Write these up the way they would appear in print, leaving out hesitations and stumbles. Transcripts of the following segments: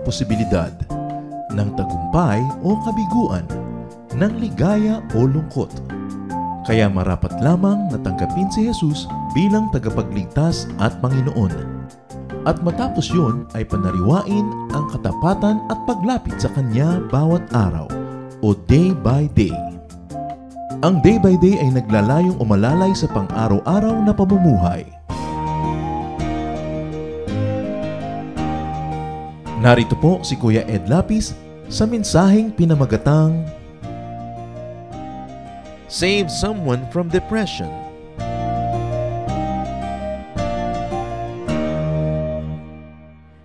posibilidad ng tagumpay o kabiguan, ng ligaya o lungkot. Kaya marapat lamang na tanggapin si Jesus bilang tagapagligtas at Panginoon. At matapos yun ay panariwain ang katapatan at paglapit sa Kanya bawat araw o day by day. Ang day by day ay naglalayong umalalay sa pang-araw-araw na pamumuhay. Narito po si Kuya Ed Lapis sa mensaheng pinamagatang Save Someone from Depression.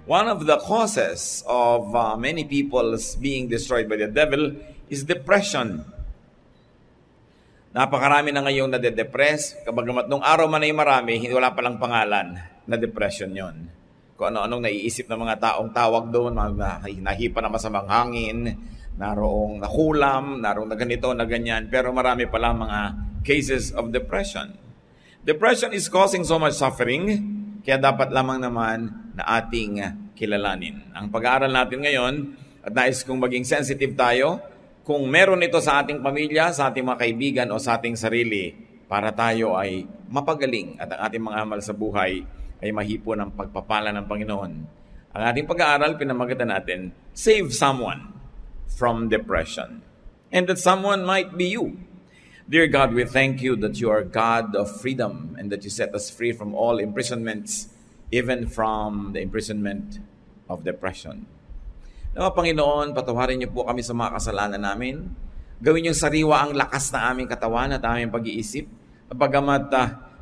One of the causes of many people being destroyed by the devil is depression. Napakarami na ngayong nade-depress. Kabagamat nung araw man ay marami, wala palang pangalan na depression yon. Kung ano-anong naiisip ng mga taong tawag doon, nahipa na masamang hangin, narong nakulam, narong na ganito, na ganyan. Pero marami pala mga cases of depression. Depression is causing so much suffering, kaya dapat lamang naman na ating kilalanin. Ang pag-aaral natin ngayon, at nais kong maging sensitive tayo, kung meron ito sa ating pamilya, sa ating mga kaibigan o sa ating sarili, para tayo ay mapagaling at ang ating mga amal sa buhay ay mahipo ng pagpapala ng Panginoon. Ang ating pag-aaral, pinamagatan natin, Save Someone from Depression. And that someone might be you. Dear God, we thank you that you are God of freedom and that you set us free from all imprisonments, even from the imprisonment of depression. Nawa Panginoon, patawarin niyo po kami sa mga kasalanan namin. Gawin niyo sariwa ang lakas na aming katawan at aming pag-iisip. Bagamat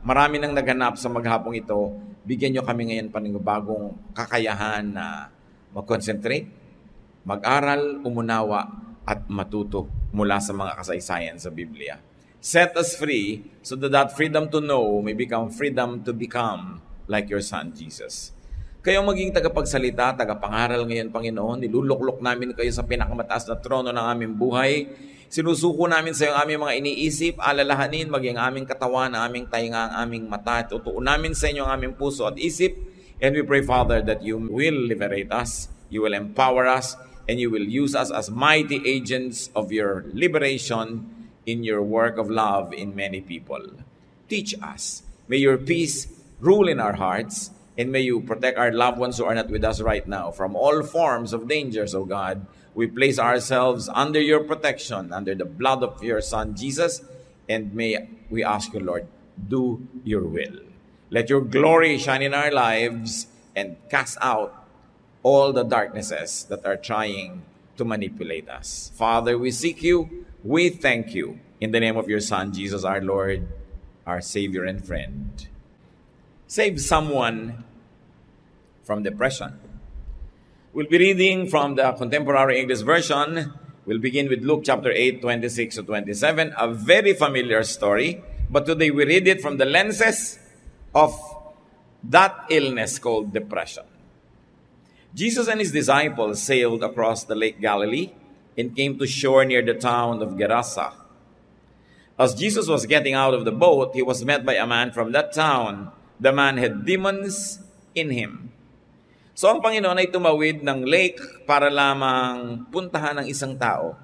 marami nang naganap sa maghapong ito, bigyan niyo kami ngayon panibagong kakayahan na mag-concentrate, mag-aral, umunawa, at matuto mula sa mga kasaysayan sa Biblia. Set us free so that that freedom to know may become freedom to become like your Son, Jesus. Kayo maging tagapagsalita, tagapangaral ngayon, Panginoon. Niluluklok namin kayo sa pinakamataas na trono ng aming buhay. Sinusuko namin sa iyo ang aming mga iniisip, alalahanin, maging aming katawan, ang aming tainga, ang aming mata. Tutuon namin sa inyo ang aming puso at isip. And we pray, Father, that you will liberate us, you will empower us, and you will use us as mighty agents of your liberation in your work of love in many people. Teach us. May your peace rule in our hearts, and may you protect our loved ones who are not with us right now from all forms of dangers, O God. We place ourselves under your protection, under the blood of your Son, Jesus, and may we ask you, Lord, do your will. Let your glory shine in our lives and cast out all the darknesses that are trying to manipulate us. Father, we seek you. We thank you. In the name of your Son, Jesus, our Lord, our Savior and friend. Save someone from depression. We'll be reading from the Contemporary English Version. We'll begin with Luke chapter 8, 26 to 27, a very familiar story. But today we read it from the lenses of that illness called depression. Jesus and his disciples sailed across the Lake Galilee and came to shore near the town of Gerasa. As Jesus was getting out of the boat, he was met by a man from that town. The man had demons in him. So ang Panginoon ay tumawid ng lake para lamang puntahan ng isang tao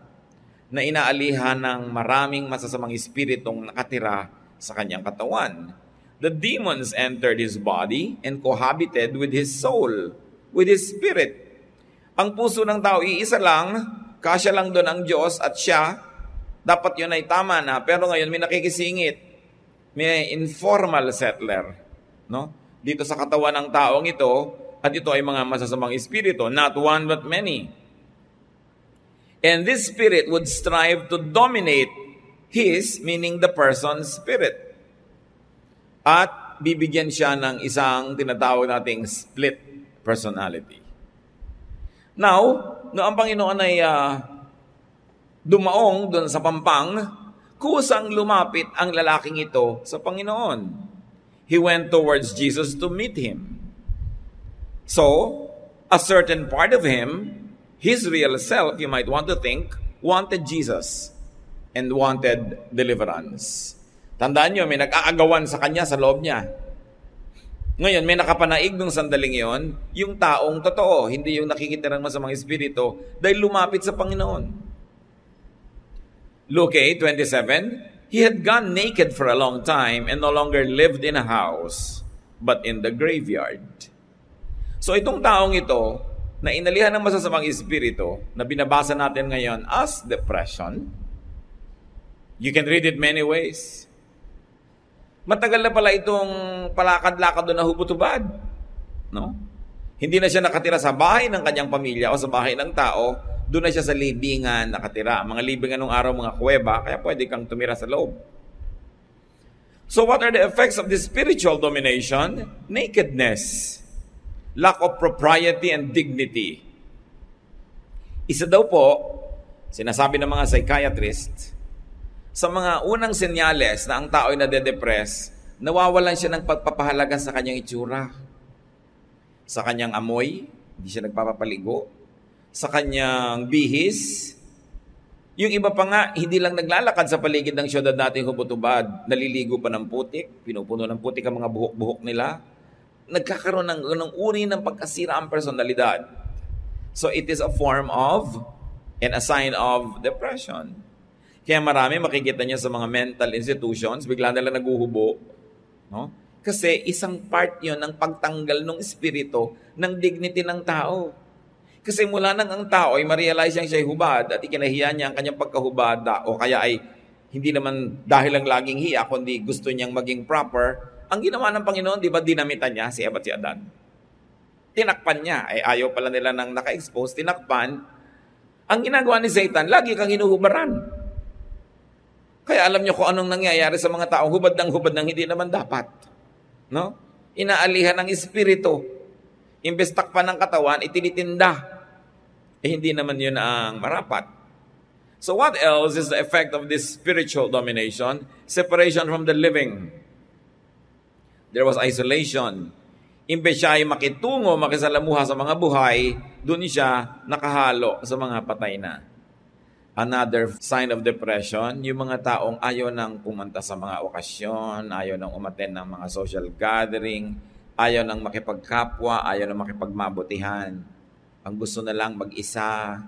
na inaalihan ng maraming masasamang espiritong nakatira sa kanyang katawan. The demons entered his body and cohabited with his soul, with his spirit. Ang puso ng tao iisa lang, kasya lang doon ang Diyos at siya, dapat yun ay tama na. Pero ngayon may nakikisingit, may informal settler, no? Dito sa katawan ng taong ito, at ito ay mga masasamang espiritu, not one but many. And this spirit would strive to dominate his, meaning the person's spirit. At bibigyan siya ng isang tinatawag nating split personality. Now, no ang Panginoon ay dumaong doon sa pampang, kusang lumapit ang lalaking ito sa Panginoon. He went towards Jesus to meet him. So, a certain part of him, his real self, you might want to think, wanted Jesus and wanted deliverance. Tandaan nyo, may nag-aagawan sa kanya sa loob niya. Ngayon, may nakapanaig nung sandaling yon, yung taong totoo, hindi yung nakikita ng masamang espiritu, dahil lumapit sa Panginoon. Luke 8:27, he had gone naked for a long time and no longer lived in a house, but in the graveyard. So itong taong ito, na inalihan ng masasamang espiritu, na binabasa natin ngayon as depression, you can read it many ways. Matagal na pala itong palakad-lakad doon na hubot-hubad. No? Hindi na siya nakatira sa bahay ng kanyang pamilya o sa bahay ng tao, doon na siya sa libingan nakatira. Mga libingan nung araw, mga kuweba, kaya pwede kang tumira sa loob. So what are the effects of this spiritual domination? Nakedness, lack of propriety and dignity. Isa daw po, sinasabi ng mga psychiatrist, sa mga unang senyales na ang tao ay nade-depress, nawawalan siya ng pagpapahalaga sa kanyang itsura, sa kanyang amoy, hindi siya nagpapapaligo, sa kanyang bihis. Yung iba pa nga, hindi lang naglalakad sa paligid ng syudad nating hubot-hubad, naliligo pa ng putik, pinupuno ng putik ang mga buhok-buhok nila, nagkakaroon ng uri ng pagkasira ang personalidad. So it is a form of and a sign of depression. Kaya marami makikita niya sa mga mental institutions, bigla na lang naguhubo. No? Kasi isang part yon ng pagtanggal ng espiritu ng dignity ng tao. Kasi mula nang ang tao ay ma-realize siya'y hubad at ikinahiya niya ang kanyang pagkahubad o kaya ay hindi naman dahil lang laging hiya, kundi gusto niyang maging proper, ang ginawa ng Panginoon, di ba dinamitan niya si Eva at si Adan? Tinakpan niya. Ayaw pala nila nang naka-expose, tinakpan. Ang ginagawa ni Satan, lagi kang hinuhubaran. Kaya alam niyo kung anong nangyayari sa mga taong hubad ng hindi naman dapat. No? Inaalihan ng espiritu. Imbes takpan ng katawan, itinitinda. Hindi naman yun ang marapat. So what else is the effect of this spiritual domination? Separation from the living. There was isolation. Imbes siya ay makitungo, makisalamuha sa mga buhay, doon siya nakahalo sa mga patay na. Another sign of depression, yung mga taong ayaw nang pumunta sa mga okasyon, ayaw nang umattend ng mga social gathering, ayaw nang makipagkapwa, ayaw nang makipagmabutihan. Ang gusto na lang mag-isa,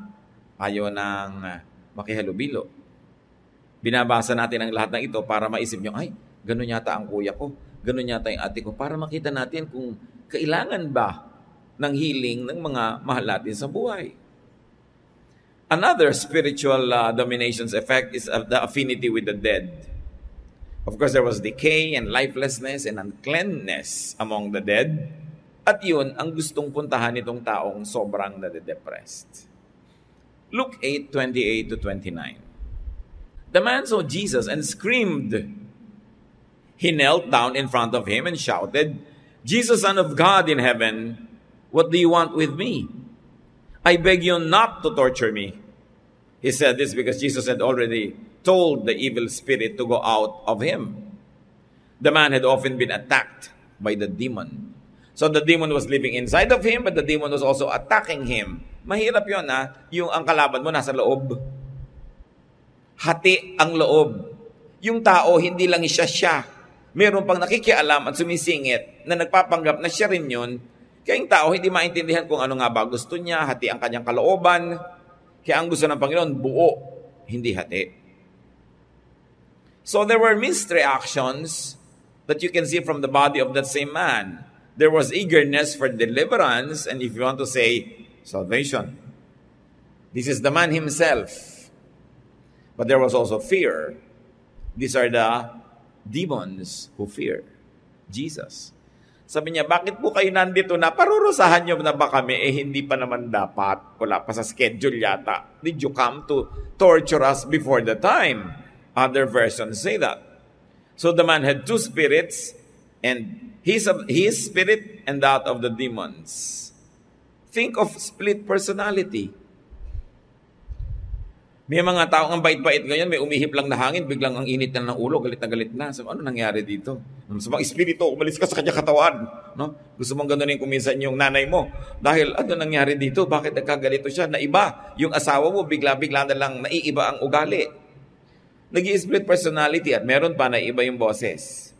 ayaw nang makihalubilo. Binabasa natin ang lahat ng ito para maisip nyo, ay, ganun yata ang kuya ko, ganun yata yung ate ko, para makita natin kung kailangan ba ng healing ng mga mahal natin sa buhay. Another spiritual domination's effect is the affinity with the dead. Of course, there was decay and lifelessness and uncleanness among the dead. At yun, ang gustong puntahan nitong taong sobrang nade-depressed. Luke 8:28-29. The man saw Jesus and screamed. He knelt down in front of him and shouted, Jesus, Son of God in heaven, what do you want with me? I beg you not to torture me. He said this because Jesus had already told the evil spirit to go out of him. The man had often been attacked by the demon. So the demon was living inside of him, but the demon was also attacking him. Mahirap yun yung ang kalaban mo nasa loob. Hati ang loob. Yung tao, hindi lang siya. Meron pang nakikialam at sumisingit na nagpapanggap na siya rin yun. Kaya yung tao, hindi maintindihan kung ano nga ba gusto niya, hati ang kanyang kalooban. Kaya ang gusto ng Panginoon, buo, hindi hati. So there were mixed reactions that you can see from the body of that same man. There was eagerness for deliverance, and if you want to say, salvation. This is the man himself. But there was also fear. These are the demons who fear Jesus. Sabi niya, bakit po kayo nandito na? Parurusahan niyo na ba kami? Hindi pa naman dapat. Wala pa sa schedule yata. Did you come to torture us before the time? Other versions say that. So the man had two spirits, and his spirit and that of the demons. Think of split personality. May mga tao ang bait-bait ngayon, may umihip lang na hangin, biglang ang init na ng ulo, galit na. So, ano nangyari dito? Sa mga espiritu, umalis ka sa kanya katawan. No? Gusto mong ganunin kuminsan yung nanay mo. Dahil ano nangyari dito? Bakit nagkagalito siya? Naiba. Yung asawa mo, bigla-bigla na lang naiiba ang ugali. Nag-i-split personality at meron pa na iba yung boses.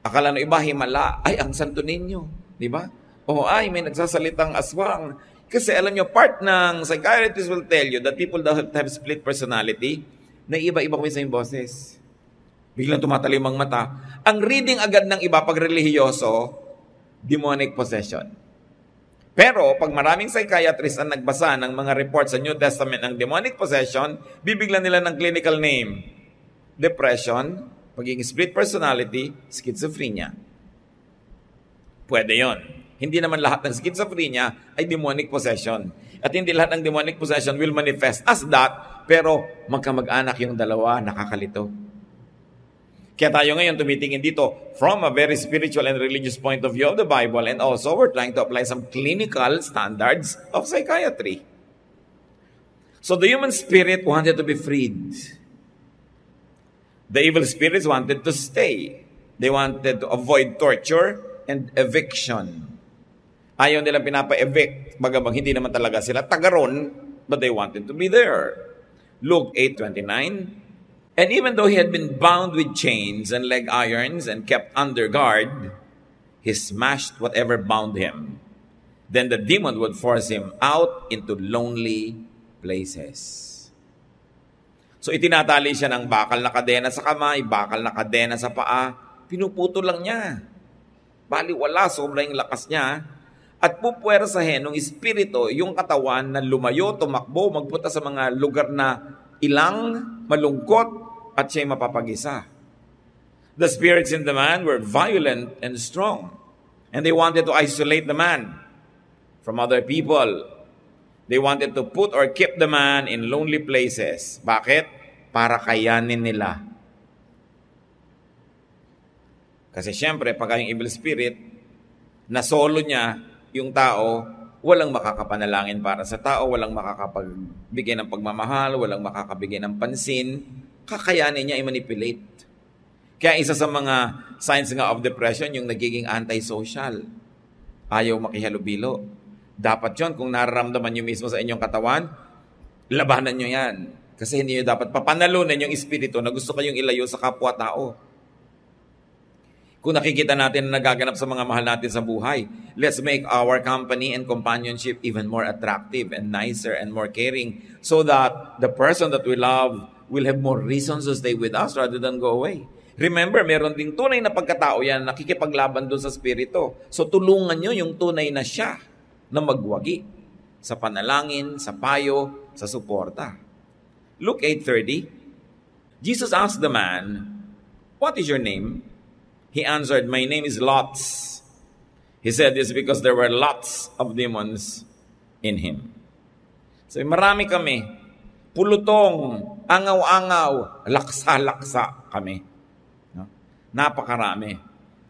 Akala ng iba, himala, ay, ang santo ninyo. Di ba? O ay, may nagsasalitang aswang. Kasi alam nyo, part ng psychiatrists will tell you that people that have split personality, na iba-iba kami sa yung boses. Biglang tumatalim ang mata. Ang reading agad ng iba pag relihiyoso, demonic possession. Pero pag maraming psychiatrists ang nagbasa ng mga reports sa New Testament ng demonic possession, bibiglan nila ng clinical name. Depression, pagiging split personality, schizophrenia. Pwede yon. Hindi naman lahat ng schizophrenia ay demonic possession. At hindi lahat ng demonic possession will manifest as that, pero magkamag-anak yung dalawa, nakakalito. Kaya tayo ngayon tumitingin dito from a very spiritual and religious point of view of the Bible, and also we're trying to apply some clinical standards of psychiatry. So the human spirit wanted to be freed. The evil spirits wanted to stay. They wanted to avoid torture and eviction. Ayaw nila pinapa-evict, bagamang hindi naman talaga sila tagaron, but they wanted to be there. Luke 8:29. And even though he had been bound with chains and leg irons and kept under guard, he smashed whatever bound him. Then the demon would force him out into lonely places. So itinatali siya ng bakal na kadena sa kamay, bakal na kadena sa paa, pinuputo lang niya. Baliwala, sobrang lakas niya. At pupuwersahin ng espiritu yung katawan na lumayo, tumakbo, magpunta sa mga lugar na ilang, malungkot, at siya'y mapapag-isa. The spirits in the man were violent and strong, and they wanted to isolate the man from other people. They wanted to put or keep the man in lonely places. Bakit? Para kayanin nila. Kasi siyempre, pag yung evil spirit, na solo niya yung tao, walang makakapanalangin para sa tao, walang makakapagbigay ng pagmamahal, walang makakabigay ng pansin, kakayanin niya i-manipulate. Kaya isa sa mga signs nga of depression, yung nagiging antisocial. Ayaw makihalubilo. Dapat yon kung nararamdaman nyo mismo sa inyong katawan, labanan nyo yan. Kasi hindi nyo dapat papanalunan yung espiritu na gusto kayong ilayo sa kapwa-tao. Kung nakikita natin na nagaganap sa mga mahal natin sa buhay, let's make our company and companionship even more attractive and nicer and more caring so that the person that we love will have more reasons to stay with us rather than go away. Remember, meron ding tunay na pagkatao yan, nakikipaglaban doon sa spirito. So tulungan nyo yung tunay na siya na magwagi sa panalangin, sa payo, sa suporta. Luke 8:30, Jesus asked the man, "What is your name?" He answered, "My name is Lots." He said this because there were lots of demons in him. So marami kami. Pulutong, angaw-angaw, laksa-laksa kami. No? Napakarami.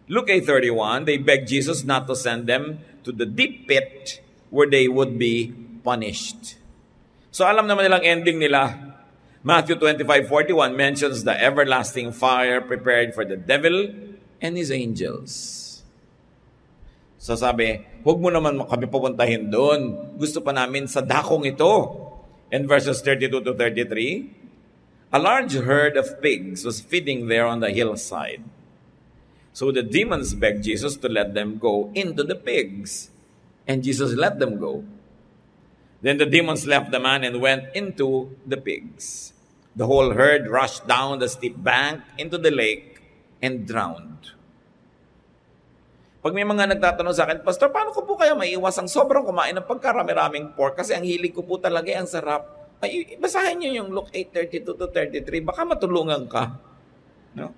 Luke 8:31, they begged Jesus not to send them to the deep pit where they would be punished. So alam naman nilang ending nila. Matthew 25:41 mentions the everlasting fire prepared for the devil and his angels. So sabi, huwag mo naman kami pupuntahin doon. Gusto pa namin sa dakong ito. In verses 32 to 33, a large herd of pigs was feeding there on the hillside. So the demons begged Jesus to let them go into the pigs. And Jesus let them go. Then the demons left the man and went into the pigs. The whole herd rushed down the steep bank into the lake and drowned. Pag may mga nagtatanong sa akin, Pastor, paano ko po kaya maiiwas ang sobrang kumain ng pagkarami-raming pork? Kasi ang hilig ko po talaga ang sarap. Ay, basahin niyo yung Luke 8:32 to 33. Baka matulungan ka. No?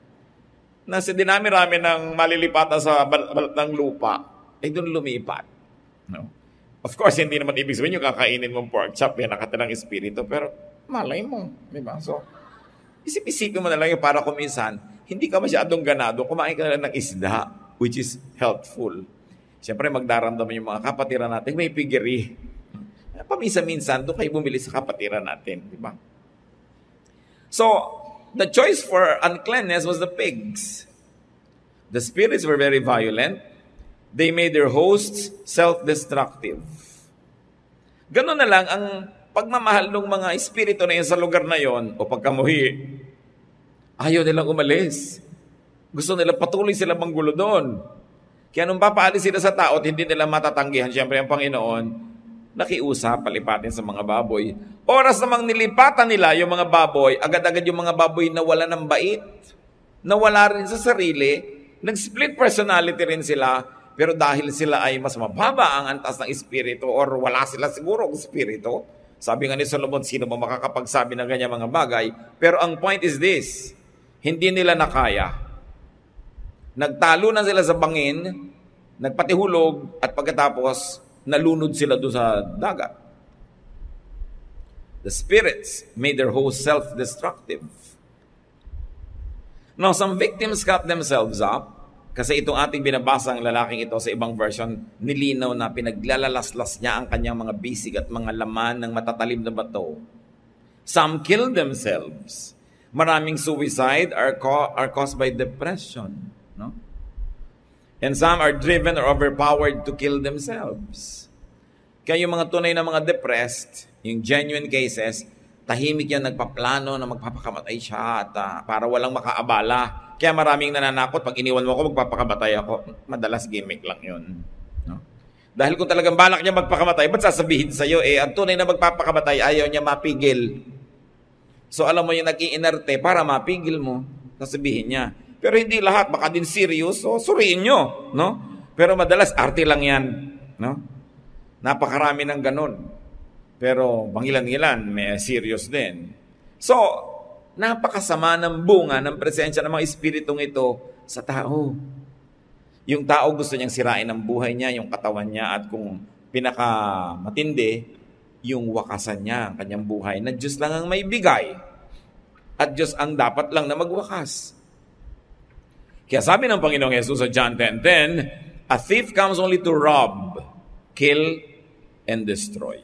Nasa dinami-rami ng malilipatan sa balat ng lupa, ay doon lumipat. No? Of course, hindi naman ibig sabihin yung kakainin mong pork chop, yan nakatirang espiritu, pero malay mo. Diba? So, isip-isipin mo na lang yung para kuminsan, hindi ka masyadong ganado, kumain ka na lang ng isda, which is helpful. Siyempre, magdaramdaman yung mga kapatiran natin, may piggery. Paminsan-minsan, doon kayo bumili sa kapatiran natin. Di ba? So, the choice for uncleanness was the pigs. The spirits were very violent. They made their hosts self-destructive. Ganun na lang ang pagmamahal ng mga espiritu na yun sa lugar na yon o pagkamuhi. Ayaw nilang umalis. Gusto nila patuloy sila manggulo doon. Kaya nung papaalis sila sa tao at hindi nila matatanggihan, siyempre ang Panginoon, nakiusap, palipatin sa mga baboy. Oras namang nilipatan nila yung mga baboy, agad-agad yung mga baboy nawala ng bait. Nawala rin sa sarili, nag-split personality rin sila, pero dahil sila ay mas mababa ang antas ng espiritu or wala sila siguro ang espiritu, sabi nga ni Solomon, sino ba makakapagsabi ng ganyan mga bagay? Pero ang point is this, hindi nila nakaya. Nagtalo na sila sa bangin, nagpatihulog, at pagkatapos, nalunod sila doon sa dagat. The spirits made their host self-destructive. Now, some victims cut themselves up, kasi itong ating binabasa ang lalaking ito sa ibang version, nilinaw na pinaglalalaslas niya ang kanyang mga bisig at mga laman ng matatalim na bato. Some killed themselves. Maraming suicide are caused by depression. No? And some are driven or overpowered to kill themselves. Kaya yung mga tunay na mga depressed, yung genuine cases, tahimik yan nagpaplano na magpapakamatay siya at para walang makaabala. Kaya maraming nananakot, pag iniwan mo ako, magpapakamatay ako. Madalas gimmick lang yun. No? Dahil kung talagang balak niya magpakamatay, ba't sasabihin sa'yo, ang tunay na magpapakamatay, ayaw niya mapigil. So alam mo yung nag-iinerte para mapigil mo, sasabihin niya. Pero hindi lahat, baka din serious, so suriin nyo. No? Pero madalas, arte lang yan. No? Napakarami ng ganun. Pero bangilan-ngilan, may serious din. So, napakasama ng bunga ng presensya ng mga espiritong ito sa tao. Yung tao gusto niyang sirain ang buhay niya, yung katawan niya, at kung pinakamatindi, yung wakasan niya, ang kanyang buhay, na Diyos lang ang may bigay. At Diyos ang dapat lang na magwakas. Kaya sabi ng Panginoong Yesus sa John 10:10, a thief comes only to rob, kill, and destroy.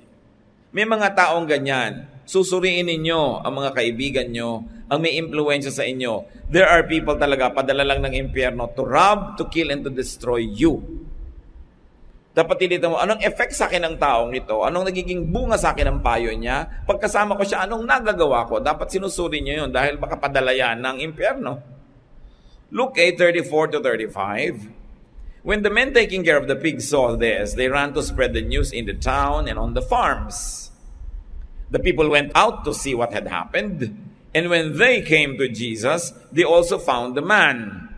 May mga taong ganyan. Susuriin ninyo ang mga kaibigan nyo, ang may impluwensya sa inyo. There are people talaga, padala lang ng impyerno to rob, to kill, and to destroy you. Dapat tinita mo, anong effect sa akin ng taong ito? Anong nagiging bunga sa akin ng payo niya? Pagkasama ko siya, anong nagagawa ko? Dapat sinusuri nyo yun dahil baka padala yan ng impyerno. Luke 8:34-35. When the men taking care of the pigs saw this, they ran to spread the news in the town and on the farms. The people went out to see what had happened, and when they came to Jesus, they also found the man.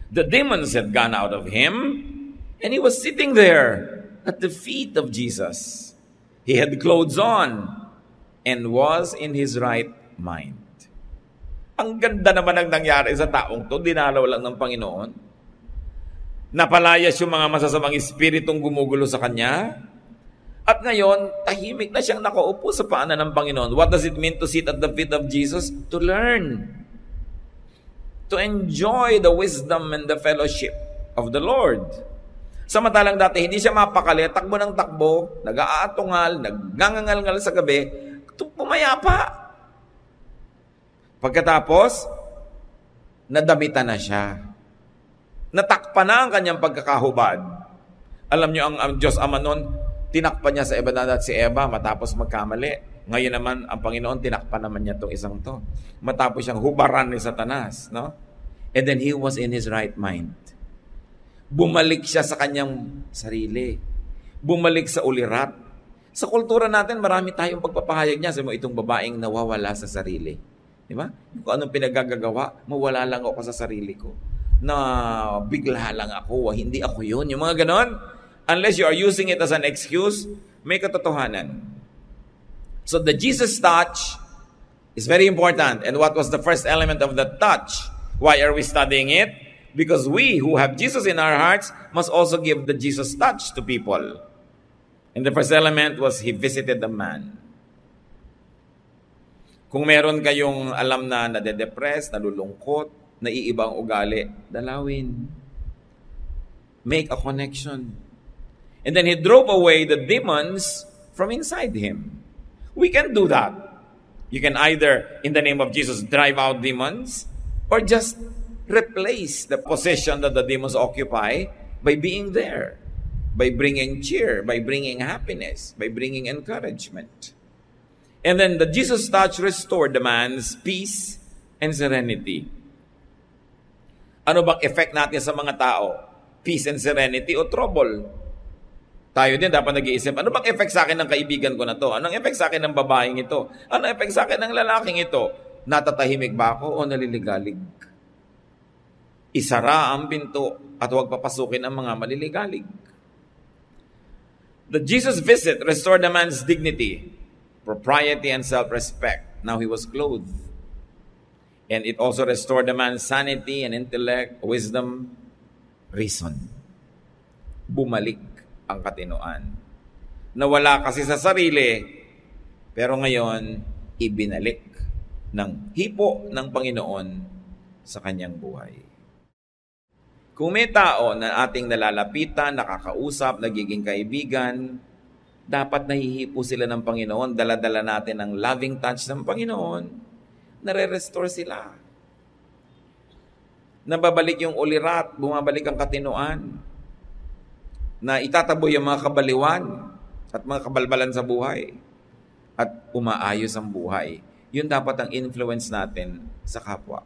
The demons had gone out of him, and he was sitting there at the feet of Jesus. He had clothes on and was in his right mind. Ang ganda naman ang nangyari sa taong to, dinalaw lang ng Panginoon. Napalayas yung mga masasamang espiritong gumugulo sa kanya. At ngayon, tahimik na siyang nakaupo sa paanan ng Panginoon. What does it mean to sit at the feet of Jesus? To learn. To enjoy the wisdom and the fellowship of the Lord. Samantalang dati, hindi siya mapakali. Takbo ng takbo, nag-aatungal, nagngangangal sa gabi. Pumayapa. Pagkatapos, nadamitan na siya. Natakpan na ang kanyang pagkakahubad. Alam niyo, ang Diyos Ama noon, tinakpan niya sa Eva at si Eva matapos magkamali. Ngayon naman, ang Panginoon, tinakpan naman niya itong isang to. Matapos siyang hubaran ni Satanas. No? And then he was in his right mind. Bumalik siya sa kanyang sarili. Bumalik sa ulirat. Sa kultura natin, marami tayong pagpapahayag niya. Sabi mo, itong babaeng nawawala sa sarili. Di ba? Kung anong pinagagagawa, mawala lang ako sa sarili ko. Na bigla lang ako, hindi ako yun. Yung mga ganon, unless you are using it as an excuse, may katotohanan. So the Jesus touch is very important. And what was the first element of the touch? Why are we studying it? Because we who have Jesus in our hearts must also give the Jesus touch to people. And the first element was he visited the man. Kung meron kayong alam na nade-depress, nalulungkot, naiibang ugali, dalawin. Make a connection. And then he drove away the demons from inside him. We can do that. You can either, in the name of Jesus, drive out demons, or just replace the position that the demons occupy by being there, by bringing cheer, by bringing happiness, by bringing encouragement. And then the Jesus touch restored the man's peace and serenity. Ano bang effect natin sa mga tao? Peace and serenity o trouble? Tayo din dapat nag-iisip, ano bang effect sa akin ng kaibigan ko na to? Anong effect sa akin ng babaeng ito? Anong effect sa akin ng lalaking ito? Natatahimik ba ako o naliligalig? Isara ang pinto at huwag papasukin ang mga maliligalig. The Jesus visit restored a man's dignity, propriety, and self-respect. Now he was clothed. And it also restored the man's sanity and intellect, wisdom, reason. Bumalik ang katinoan. Nawala kasi sa sarili, pero ngayon, ibinalik ng hipo ng Panginoon sa kanyang buhay. Kung may tao na ating nalalapitan, nakakausap, nagiging kaibigan, dapat nahihipo sila ng Panginoon, dala-dala natin ang loving touch ng Panginoon, nare-restore sila. Nababalik yung ulirat, bumabalik ang katinoan, na itataboy yung mga kabaliwan at mga kabalbalan sa buhay at umaayos ang buhay. Yun dapat ang influence natin sa kapwa.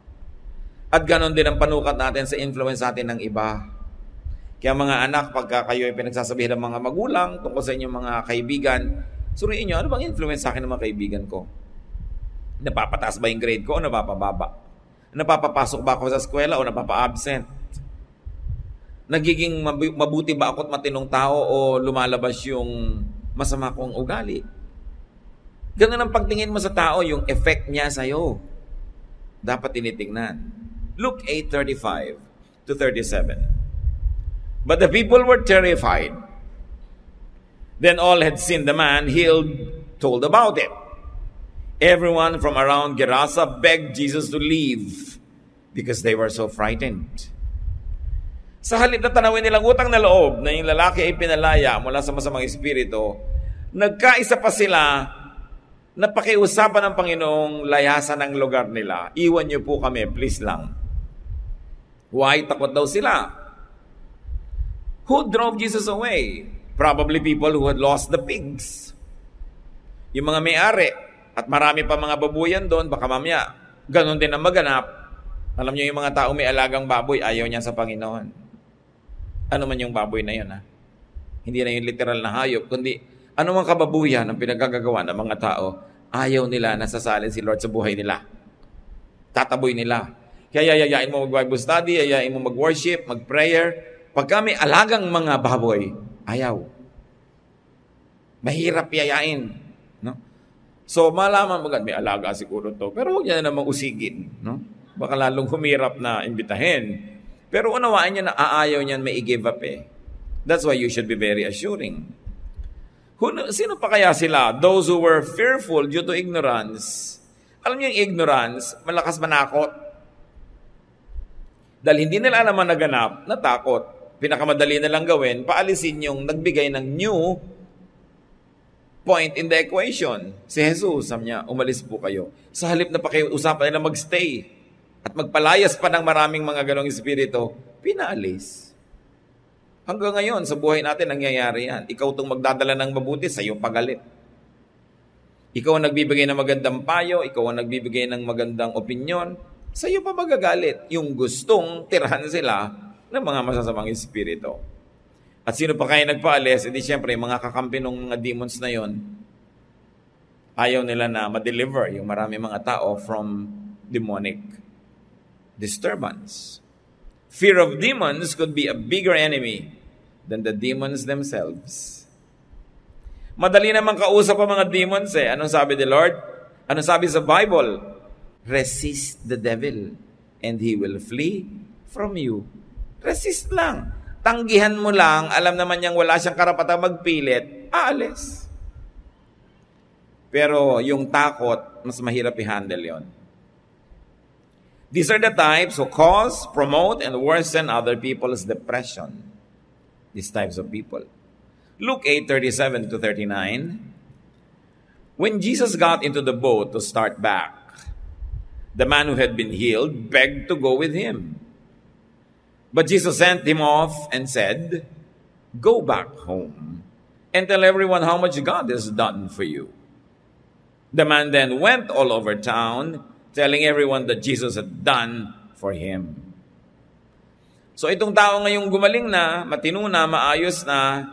At ganon din ang panukat natin sa influence natin ng iba. Kaya mga anak, pagka kayo ay pinagsasabihin ng mga magulang tungkol sa inyong mga kaibigan, suriin nyo, ano bang influence sa akin ng mga kaibigan ko? Napapataas ba yung grade ko o napapababa? Napapapasok ba ako sa eskwela o napapa-absent? Nagiging mabuti ba ako at matinong tao o lumalabas yung masama kong ugali? Ganun ang pagtingin mo sa tao, yung effect niya sa'yo. Dapat tinitingnan. Luke 8:35 to 37. But the people were terrified. Then all had seen the man healed, told about it. Everyone from around Gerasa begged Jesus to leave because they were so frightened. Sa halip na tanawin nilang utang na loob na yung lalaki ay pinalaya mula sa masamang espiritu, nagkaisa pa sila na pakiusapan ng Panginoong layasan ang lugar nila. Iwan niyo po kami, please lang. Why? Takot daw sila. Who drove Jesus away? Probably people who had lost the pigs. Yung mga may-ari at marami pa mga babuyan doon, baka mamaya, ganun din ang maganap. Alam niyo yung mga tao may alagang baboy, ayaw niya sa Panginoon. Ano man yung baboy na yun, ha? Hindi na yung literal na hayop, kundi ano man kababuyan ang pinagkagagawa ng mga tao, ayaw nila nasasalin si Lord sa buhay nila. Tataboy nila. Kaya yayain mo mag-Bible study, yayain mo mag-worship, mag-prayer. Pagka may alagang mga baboy, ayaw. Mahirap yayain. No? So, malaman mo, may alaga siguro to. Pero huwag niya na namang usigin. No? Baka lalong humirap na imbitahin. Pero unawaan niya na aayaw niyan may i-give up eh. That's why you should be very assuring. Sino pa kaya sila? Those who were fearful due to ignorance. Alam niyo yung ignorance, malakas manakot. Dahil hindi nila alam ang naganap, natakot. Pinakamadali na lang gawin, paalisin yung nagbigay ng new point in the equation. Si Jesus, sabi niya, umalis po kayo. Sa halip na pakiusapan nila magstay at magpalayas pa ng maraming mga ganong espiritu, pinaalis. Hanggang ngayon, sa buhay natin, nangyayari yan. Ikaw itong magdadala ng mabuti, sa'yo pagalit. Ikaw ang nagbibigay ng magandang payo, ikaw ang nagbibigay ng magandang opinyon, sa'yo pa magagalit. Yung gustong tirahan sila ng mga masasamang espiritu. At sino pa kaya nagpaalis? Hindi siyempre, mga kakampi ng mga demons na yon, ayaw nila na ma-deliver yung marami mga tao from demonic disturbance. Fear of demons could be a bigger enemy than the demons themselves. Madali naman kausap ang mga demons eh. Anong sabi ni Lord? Anong sabi sa Bible? Resist the devil and he will flee from you. Resist lang. Tanggihan mo lang, alam naman niyang wala siyang karapatang magpilit, aalis. Pero yung takot, mas mahirap i-handle yon. These are the types who cause, promote, and worsen other people's depression. These types of people. Luke 8:37 to 39. When Jesus got into the boat to start back, the man who had been healed begged to go with him. But Jesus sent him off and said, "Go back home and tell everyone how much God has done for you." The man then went all over town, telling everyone that Jesus had done for him. So itong tao ngayong gumaling na, matino na, maayos na,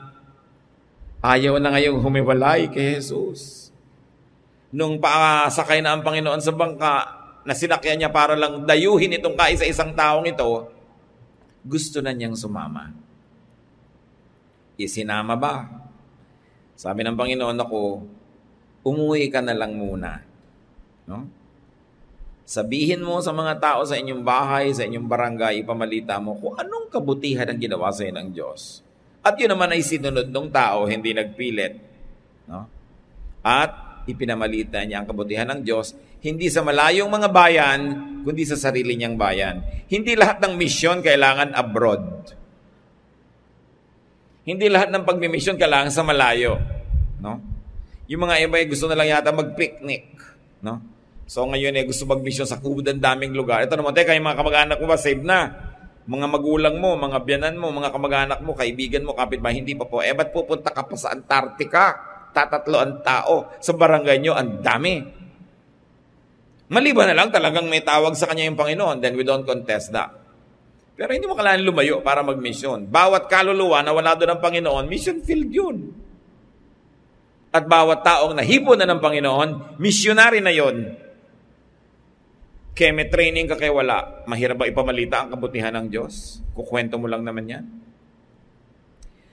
ayaw na ngayong humiwalay kay Jesus. Nung pasakay na ang Panginoon sa bangka, na sinakyan niya para lang dayuhin itong kaisa-isang taong ito, gusto na niyang sumama. Isinama ba? Sabi ng Panginoon, ako, umuwi ka na lang muna. No? Sabihin mo sa mga tao sa inyong bahay, sa inyong barangay, ipamalita mo kung anong kabutihan ang ginawa sa iyo ng Diyos. At yun naman ay sinunod ng tao, hindi nagpilit. No? At ipinamalita niya ang kabutihan ng Diyos, hindi sa malayong mga bayan, kundi sa sarili niyang bayan. Hindi lahat ng misyon kailangan abroad. Hindi lahat ng pagmimisyon kailangan sa malayo. No? Yung mga iba gusto na lang yata mag-picnic. No? So ngayon gusto mag-mission sa kubod ng daming lugar. Ito naman, teka, yung mga kamag-anak mo ba, save na? Mga magulang mo, mga biyanan mo, mga kamag-anak mo, kaibigan mo, kapitbahay, hindi pa po. Ba't pupunta ka pa sa Antarctica? Tatatlo ang tao. Sa barangay nyo, ang dami. Maliban na lang talagang may tawag sa kanya yung Panginoon, then we don't contest that. Pero hindi mo kailangan lumayo para mag-mission. Bawat kaluluwa na wala doon ng Panginoon, mission field yun. At bawat taong nahipon na ng Panginoon, missionary na yun. Kaya may training ka kaya wala. Mahirap ba ipamalita ang kabutihan ng Diyos? Kukwento mo lang naman yan.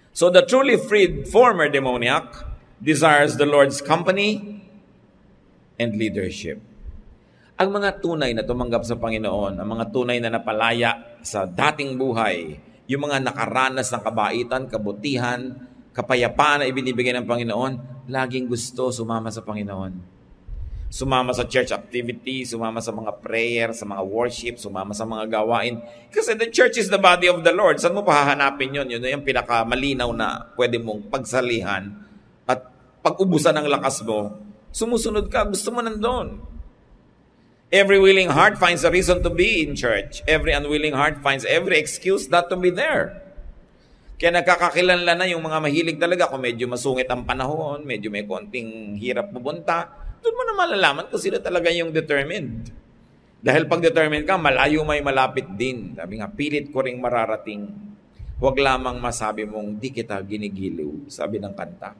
So the truly freed former demoniac desires the Lord's company and leadership. Ang mga tunay na tumanggap sa Panginoon, ang mga tunay na napalaya sa dating buhay, yung mga nakaranas ng kabaitan, kabutihan, kapayapaan na ibinibigay ng Panginoon, laging gusto sumama sa Panginoon. Sumama sa church activity, sumama sa mga prayer, sa mga worship, sumama sa mga gawain. Kasi the church is the body of the Lord. Saan mo pahahanapin yun? Yun yung pinakamalinaw na pwede mong pagsalihan at pag-ubusan ng lakas mo. Sumusunod ka, gusto mo nandun. Every willing heart finds a reason to be in church. Every unwilling heart finds every excuse not to be there. Kaya nagkakakilanlan na yung mga mahilig talaga kung medyo masungit ang panahon, medyo may konting hirap pupunta. Doon mo na malalaman kung sino talaga yung determined. Dahil pag determined ka, malayo may malapit din. Sabi nga, pilit ko ring mararating. Huwag lamang masabi mong di kita ginigiliw. Sabi ng kanta.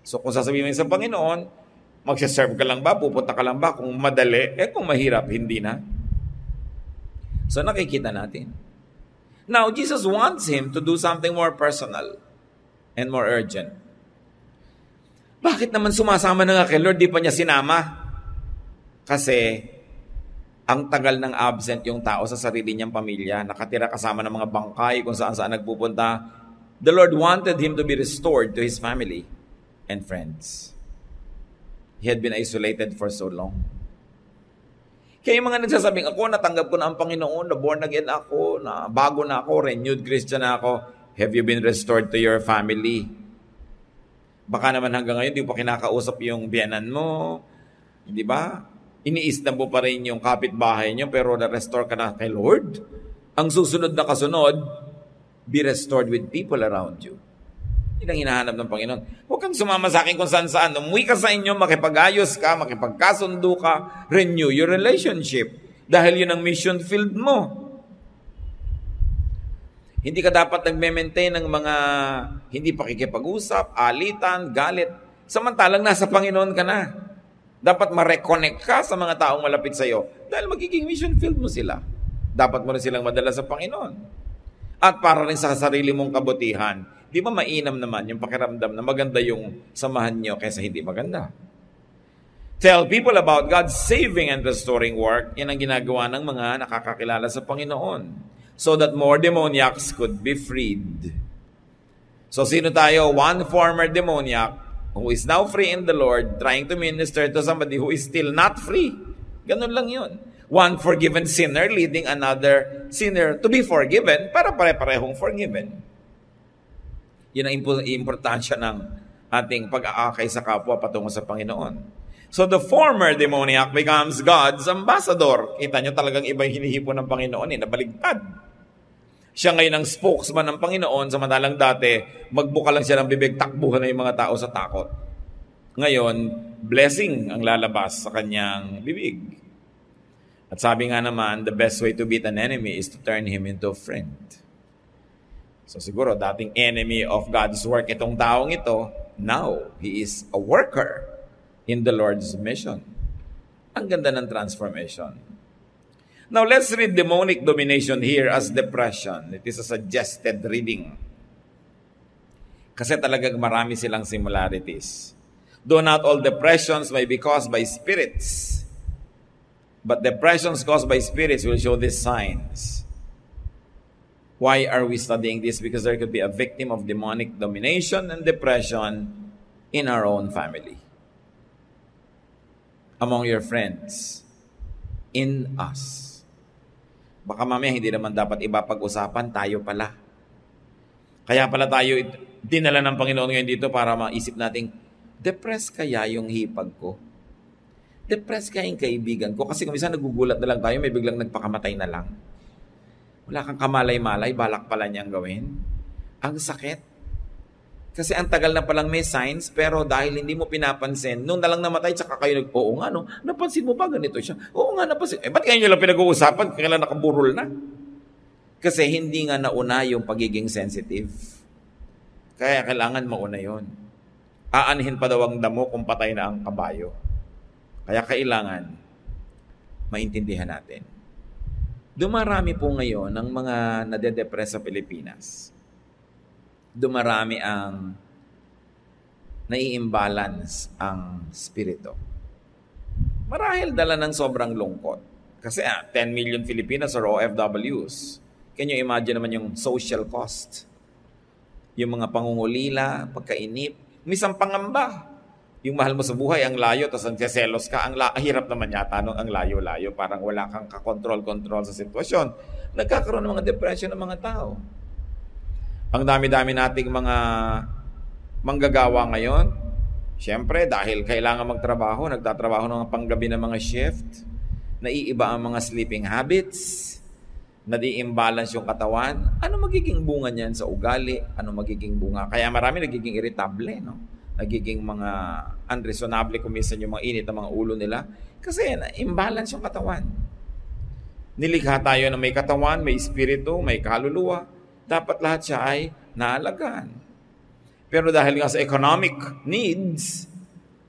So kung sasabihin mo sa Panginoon, magsaserve ka lang ba? Pupunta ka lang ba? Kung madali, kung mahirap, hindi na. So nakikita natin. Now, Jesus wants him to do something more personal and more urgent. Bakit naman sumasama na nga kay Lord, di pa niya sinama? Kasi ang tagal ng absent yung tao sa sarili niyang pamilya, nakatira kasama ng mga bangkay kung saan-saan nagpupunta. The Lord wanted him to be restored to his family and friends. He had been isolated for so long. Kaya yung mga nagsasabing, ako, natanggap ko na ang Panginoon, na born again ako, na bago na ako, renewed Christian na ako. Have you been restored to your family? Baka naman hanggang ngayon, di pa kinakausap yung biyanan mo. Hindi ba? Iniistan mo pa rin yung kapitbahay nyo, pero na-restore ka na kay Lord. Ang susunod na kasunod, be restored with people around you. Yun ang hinahanap ng Panginoon. Huwag kang sumama sa akin kung saan-saan. Umuwi ka sa inyo, makipag-ayos ka, makipagkasundo ka, renew your relationship. Dahil yun ang mission field mo. Hindi ka dapat nagme-maintain ng mga hindi pakikipag-usap, alitan, galit. Samantalang nasa Panginoon ka na. Dapat ma-reconnect ka sa mga taong malapit sa iyo dahil magiging mission field mo sila. Dapat mo rin silang madala sa Panginoon. At para rin sa sarili mong kabutihan, di ba mainam naman yung pakiramdam na maganda yung samahan nyo kaysa hindi maganda? Tell people about God's saving and restoring work. Yan ang ginagawa ng mga nakakakilala sa Panginoon. So that more demoniacs could be freed. So sino tayo? One former demoniac who is now free in the Lord, trying to minister to somebody who is still not free. Ganun lang yun. One forgiven sinner leading another sinner to be forgiven para pare-parehong forgiven. Yun ang importansya ng ating pag-aakay sa kapwa patungo sa Panginoon. So the former demoniac becomes God's ambassador. Kita nyo talagang iba yung hinihipon ng Panginoon, nabaligtad. Siya ngayon ang spokesman ng Panginoon, samantalang dati, magbuka lang siya ng bibig, takbuhan na yung mga tao sa takot. Ngayon, blessing ang lalabas sa kanyang bibig. At sabi nga naman, the best way to beat an enemy is to turn him into a friend. So siguro, dating enemy of God's work itong taong ito, now, he is a worker in the Lord's mission. Ang ganda ng transformation. Now, let's read demonic domination here as depression. It is a suggested reading. Kasi talagang marami silang similarities. Though not all depressions may be caused by spirits, but depressions caused by spirits will show these signs. Why are we studying this? Because there could be a victim of demonic domination and depression in our own family, among your friends, in us. Baka mamaya hindi naman dapat iba pag-usapan, tayo pala. Kaya pala tayo dinala ng Panginoon ngayon dito para maisip natin, depressed kaya yung hipag ko? Depressed kaya yung kaibigan ko? Kasi kung minsan nagugulat na lang tayo, may biglang nagpakamatay na lang. Wala kang kamalay-malay, balak pala niyang gawin. Ang sakit. Kasi ang tagal na palang may signs, pero dahil hindi mo pinapansin, nung nalang namatay, tsaka kayo oo nga, no? Napansin mo ba ganito siya? Oo nga, napansin. Ba't kayo nyo lang pinag-uusapan? Kailan nakaburol na? Kasi hindi nga nauna yung pagiging sensitive. Kaya kailangan mauna yon. Aanhin pa daw ang damo kung patay na ang kabayo. Kaya kailangan maintindihan natin. Dumarami po ngayon ng mga nade-depress sa Pilipinas. Dumarami ang nai-imbalance ang spirito. Marahil dala ng sobrang lungkot. Kasi 10 million Filipinas are OFWs. Can you imagine naman yung social cost? Yung mga pangungulila, pagkainip, misang pangamba. Yung mahal mo sa buhay, ang layo, tapos ang selos ka, ang hirap naman yata nung ang layo-layo, parang wala kang kakontrol-kontrol sa sitwasyon. Nagkakaroon ng mga depression ng mga tao. Ang dami-dami nating mga manggagawa ngayon, siyempre dahil kailangan magtrabaho, nagtatrabaho ng panggabi ng mga shift, naiiba ang mga sleeping habits, nadi-imbalance yung katawan. Ano magiging bunga niyan sa ugali? Ano magiging bunga? Kaya marami nagiging irritable, no? Nagiging mga unreasonable kung minsan yung mga init ng mga ulo nila. Kasi imbalance yung katawan. Nilikha tayo na may katawan, may espiritu, may kaluluwa. Dapat lahat siya ay naalagaan. Pero dahil nga sa economic needs,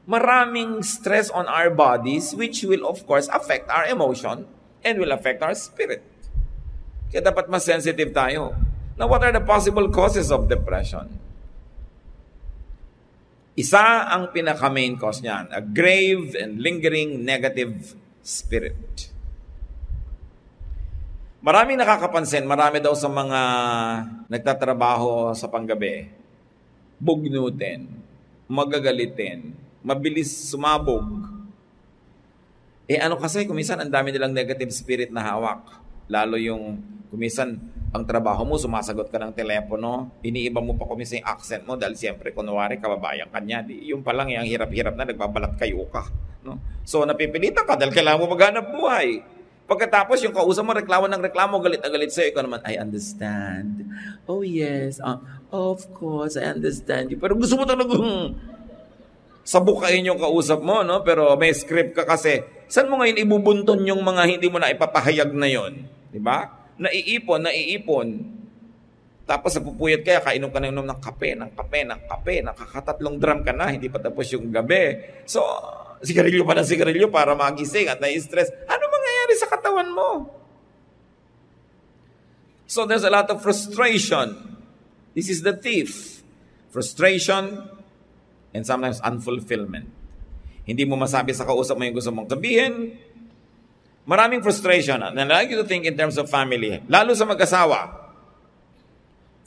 maraming stress on our bodies which will of course affect our emotion and will affect our spirit. Kaya dapat mas sensitive tayo. Now, what are the possible causes of depression? Isa ang pinaka-main cause niyan, a grave and lingering negative spirit. Maraming nakakapansin, marami daw sa mga nagtatrabaho sa panggabi, bugnutin, magagalitin, mabilis sumabog. Ano kasi, kuminsan ang dami nilang negative spirit na hawak. Lalo yung, kuminsan, ang trabaho mo, sumasagot ka ng telepono, iniiba mo pa kuminsan yung accent mo dahil siyempre, kunwari, kababayan ka niya. Yung palang yung hirap-hirap na, nagbabalat kayo ka. No? So, napipilitan ka dahil kailangan mo maghanap buhay. Pagkatapos, yung kausap mo, reklamo ng reklamo, galit na galit sa'yo. Ikaw naman, I understand. Oh, yes. Of course, I understand you. Pero gusto mo talagang sabukain yung kausap mo, no? Pero may script ka kasi. Saan mo ngayon ibubunton yung mga hindi mo na ipapahayag na yon? Diba? Naiipon. Tapos napupuyat kaya, kainom ka na ng kape, nakakatatlong drum ka na, hindi pa tapos yung gabi. So, sigarilyo pa ng sigarilyo para magising at na-stress. Ano mangyayari sa katawan mo? So, there's a lot of frustration. This is the thief. Frustration and sometimes unfulfillment. Hindi mo masabi sa kausap mo yung gusto mong sabihin. Maraming frustration. And I like you to think in terms of family. Lalo sa mag-asawa.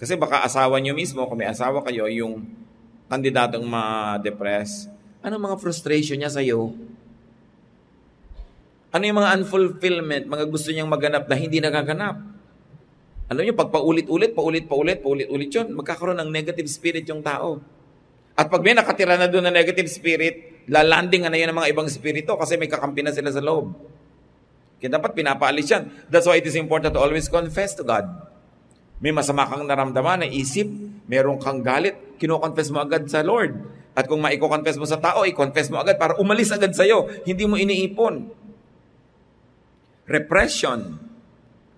Kasi baka asawa nyo mismo, kung may asawa kayo, yung kandidatong ma-depress, ano mga frustration niya sa'yo? Ano yung mga unfulfillment, mga gusto niyang maganap na hindi nagaganap? Alam niyo, pag paulit-ulit yun, magkakaroon ng negative spirit yung tao. At pag may nakatira na doon na negative spirit, lalanding na yun ng mga ibang spirito kasi may kakampi na sila sa loob. Kaya dapat pinapaalis yan. That's why it is important to always confess to God. May masama kang naramdaman, naisip, meron kang galit, kino-confess mo agad sa Lord. At kung maiko-confess mo sa tao, i-confess mo agad para umalis agad sa'yo. Hindi mo iniipon. Repression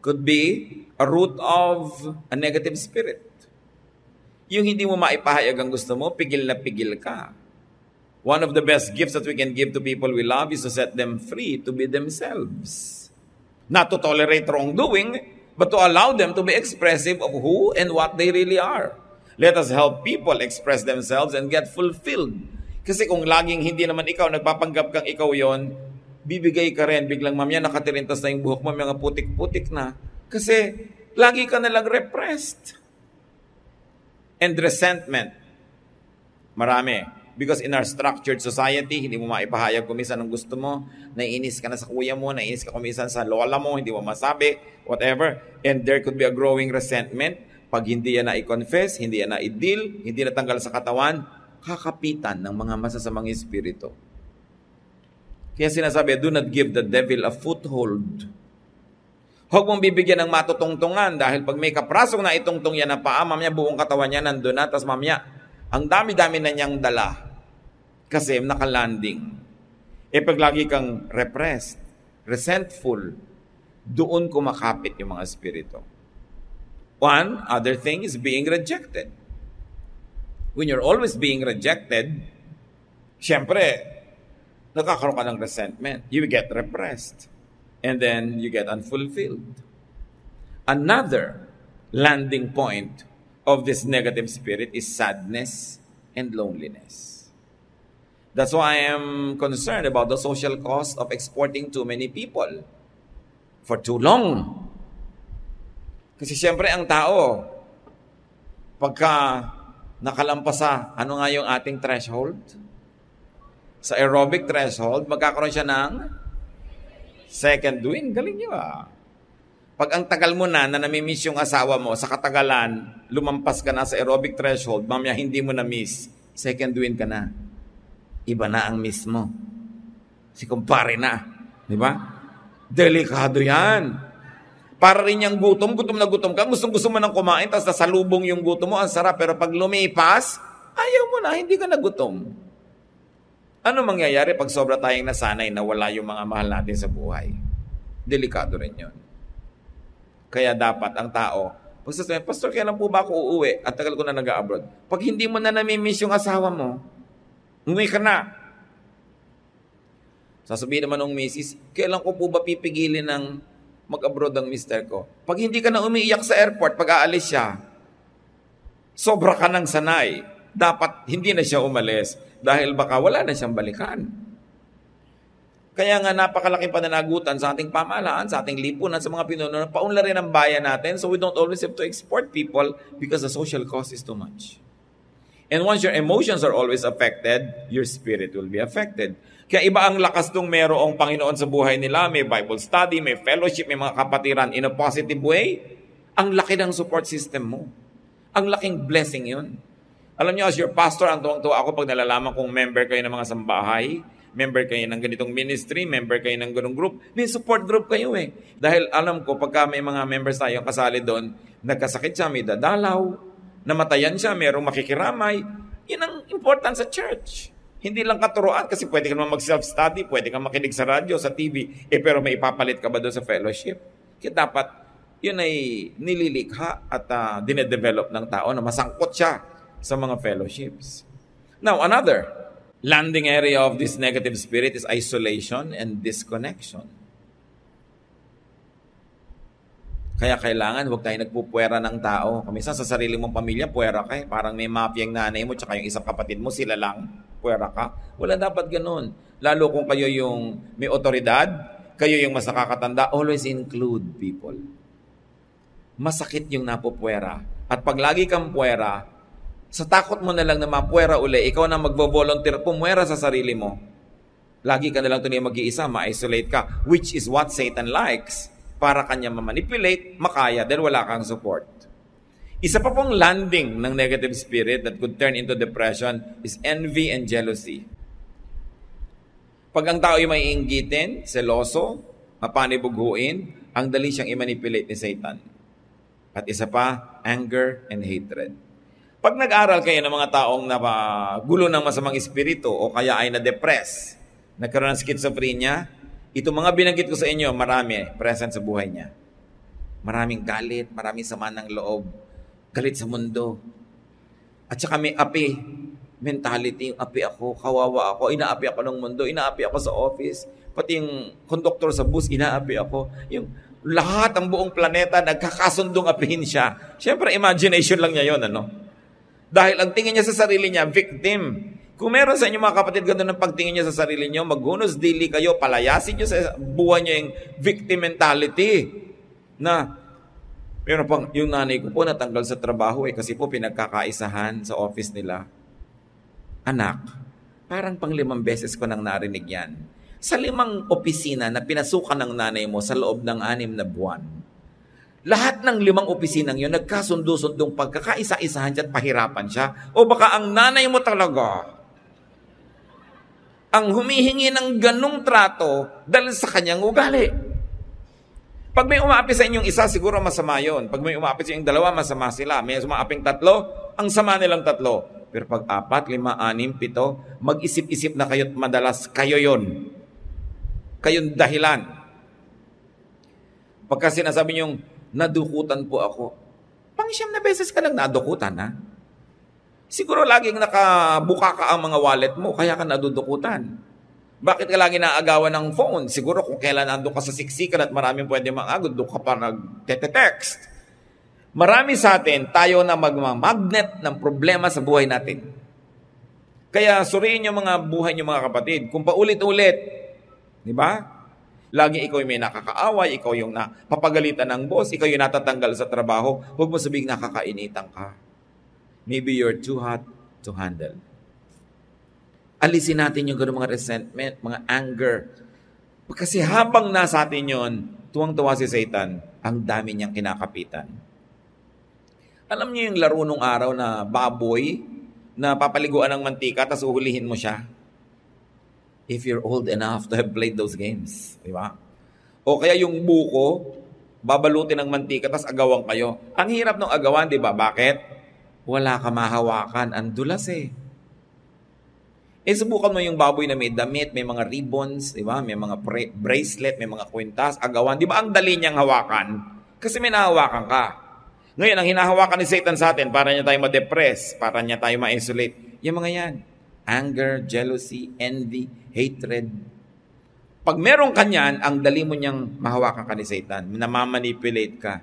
could be a root of a negative spirit. Yung hindi mo maipahayag ang gusto mo, pigil na pigil ka. One of the best gifts that we can give to people we love is to set them free to be themselves. Not to tolerate wrongdoing, but to allow them to be expressive of who and what they really are. Let us help people express themselves and get fulfilled. Kasi kung laging hindi naman ikaw, nagpapanggap kang ikaw yon, bibigay ka rin, biglang mamaya nakatirintas na yung buhok mo, mga putik-putik na. Kasi lagi ka nalang repressed. And resentment. Marami. Because in our structured society, hindi mo maipahayag kumisan ang gusto mo, naiinis ka na sa kuya mo, naiinis ka kumisan sa lola mo, hindi mo masabi, whatever. And there could be a growing resentment. Pag hindi yan na i-confess, hindi yan na i-deal, hindi na tanggal sa katawan, kakapitan ng mga masasamang espiritu. Kaya sinasabi, do not give the devil a foothold. Huwag mong bibigyan ng matutungtungan dahil pag may kaprasong na itungtong yan na paa, mamaya buong katawan niya nandun na, tapos mamaya, ang dami-dami na niyang dala kasi nakalanding. Pag lagi kang repressed, resentful, doon kumakapit yung mga espiritu. One other thing is being rejected. When you're always being rejected, syempre, nakakaroon ka ng resentment. You get repressed. And then you get unfulfilled. Another landing point of this negative spirit is sadness and loneliness. That's why I am concerned about the social cost of exporting too many people for too long. Kasi siyempre ang tao, pagka nakalampas sa, ano nga yung ating threshold? Sa aerobic threshold, magkakaroon siya ng second wind. Galing niyo ah. Pag ang tagal mo na namimiss yung asawa mo, sa katagalan, lumampas ka na sa aerobic threshold, mamaya hindi mo na-miss, second wind ka na. Iba na ang miss mo. Si kumpare na. Di ba? Delikado yan. Para rin yung gutom na gutom ka, gusto mo nang kumain, tapos nasalubong yung gutom mo, ang sarap, pero pag lumipas, ayaw mo na, hindi ka nagutom. Ano mangyayari pag sobra tayong nasanay na wala yung mga mahal natin sa buhay? Delikado rin yun. Kaya dapat ang tao, pag sasabihin, Pastor, kailan po ba ako uuwi? At tagal ko na nag-abroad. Pag hindi mo na namimiss yung asawa mo, umuwi ka na. Sasabihin naman ng misis, kailan ko po ba pipigilin ng mag-abroad ang mister ko? Pag hindi ka na umiiyak sa airport, pag aalis siya, sobra ka ng sanay. Dapat hindi na siya umalis dahil baka wala na siyang balikan. Kaya nga napakalaking pananagutan sa ating pamahalaan, sa ating lipunan, sa mga pinuno, paunlarin ang bayan natin so we don't always have to export people because the social cost is too much. And once your emotions are always affected, your spirit will be affected. Kaya iba ang lakas nung merong Panginoon sa buhay nila, may Bible study, may fellowship, may mga kapatiran in a positive way. Ang laki ng support system mo. Ang laking blessing yun. Alam niyo, as your pastor, ang tuwang-tuwa ako pag nalalaman kong member kayo ng mga sambahay, member kayo ng ganitong ministry, member kayo ng ganong group, may support group kayo eh. Dahil alam ko, pagka may mga members tayong kasali doon, nagkasakit siya, may dadalaw, namatayan siya, mayroong makikiramay, yun ang important sa church. Hindi lang katuruan kasi pwede ka naman mag-self-study, pwede ka makinig sa radyo, sa TV, pero may ipapalit ka ba doon sa fellowship? Kaya dapat, yun ay nililikha at dinedevelop ng tao na masangkot siya sa mga fellowships. Now, another landing area of this negative spirit is isolation and disconnection. Kaya kailangan huwag tayo nagpupuwera ng tao. Minsan sa sarili mong pamilya, puwera ka eh. Parang may mafia yung nanay mo tsaka yung isang kapatid mo, sila lang, puwera ka. Wala dapat ganun. Lalo kung kayo yung may otoridad, kayo yung mas nakakatanda, always include people. Masakit yung napupuwera. At pag lagi kang puwera, sa takot mo na lang na mapuwera uli, ikaw na magvo-volunteer, pumuwera sa sarili mo. Lagi ka na lang tuloy mag-iisa, ma-isolate ka, which is what Satan likes. Para kanya ma-manipulate, makaya, dahil wala kang support. Isa pa pong landing ng negative spirit that could turn into depression is envy and jealousy. Pag ang tao ay may inggitin, seloso, mapanibughuin, ang dali siyang i-manipulate ni Satan. At isa pa, anger and hatred. Pag nag-aral kayo ng mga taong gulo ng masamang espiritu o kaya ay na-depress, nagkaroon ng schizophrenia, Ito mga binanggit ko sa inyo, marami present sa buhay niya. Maraming galit, maraming sama ng loob, galit sa mundo. At saka may api mentality, yung api ako, kawawa ako, inaapi ako ng mundo, inaapi ako sa office, pati yung conductor sa bus, inaapi ako. Yung lahat ng buong planeta, nagkakasundong apihin siya. Siyempre, imagination lang niya yun, ano? Dahil ang tingin niya sa sarili niya, victim. Kung meron sa inyo mga kapatid, gano'n ang pagtingin niya sa sarili niyo, maghunos dili kayo, palayasin niyo sa buhay niyo yung victim mentality. Na, pero pang, yung nanay ko po natanggal sa trabaho kasi po pinagkakaisahan sa office nila. Anak, parang pang 5 beses ko nang narinig yan. Sa 5 opisina na pinasukan ng nanay mo sa loob ng 6 na buwan, lahat ng 5 opisinang yun, nagkasundo-sundong pagkakaisa-isahan siya at pahirapan siya. O baka ang nanay mo talaga ang humihingi ng ganung trato dahil sa kanyang ugali. Pag may umaapi sa inyong isa, siguro masama yun. Pag may umaapi sa inyong 2, masama sila. May umaaping 3, ang sama nilang 3. Pero pag 4, 5, 6, 7, mag-isip-isip na kayo't madalas kayo yon. Kayong dahilan. Pagka sinasabi niyong, nadukutan po ako. Pang-9 na beses ka lang nadukutan, ha? Siguro laging nakabuka ka ang mga wallet mo, kaya ka nadudukutan. Bakit ka lagi naagawan ng phone? Siguro kung kailan nandun ka sa siksikan at maraming pwede maagod, doon ka pa nag-text. Marami sa atin, tayo na magmamagnet ng problema sa buhay natin. Kaya suriin yung mga buhay niyo mga kapatid. Kung paulit-ulit, di ba? Lagi ikaw yung may nakakaaway, ikaw yung napapagalitan ng boss, ikaw yung natatanggal sa trabaho, huwag mo sabihin nakakainitan ka. Maybe you're too hot to handle. Alisin natin yung gano'ng mga resentment, mga anger. Kasi habang nasa atin yun, tuwang-tuwa si Satan, ang dami niyang kinakapitan. Alam niyo yung laro nung araw na baboy na papaliguan ng mantika tapos uhulihin mo siya? If you're old enough to have played those games. Di ba? O kaya yung buko, babalutin ng mantika tapos agawan kayo. Ang hirap ng agawan, di ba? Bakit? Wala ka mahawakan. Ang dulas eh. Subukan mo yung baboy na may damit, may mga ribbons, di ba? May mga bracelet, may mga kwintas, agawan. Di ba ang dali niyang hawakan? Kasi may nahawakan ka. Ngayon, ang hinahawakan ni Satan sa atin, para niya tayo ma-depress, para niya tayo ma-isolate. Yung mga yan. Anger, jealousy, envy, hatred. Pag meron ka niyan, ang dali mo niyang mahawakan ka ni Satan. Namamanipulate ka.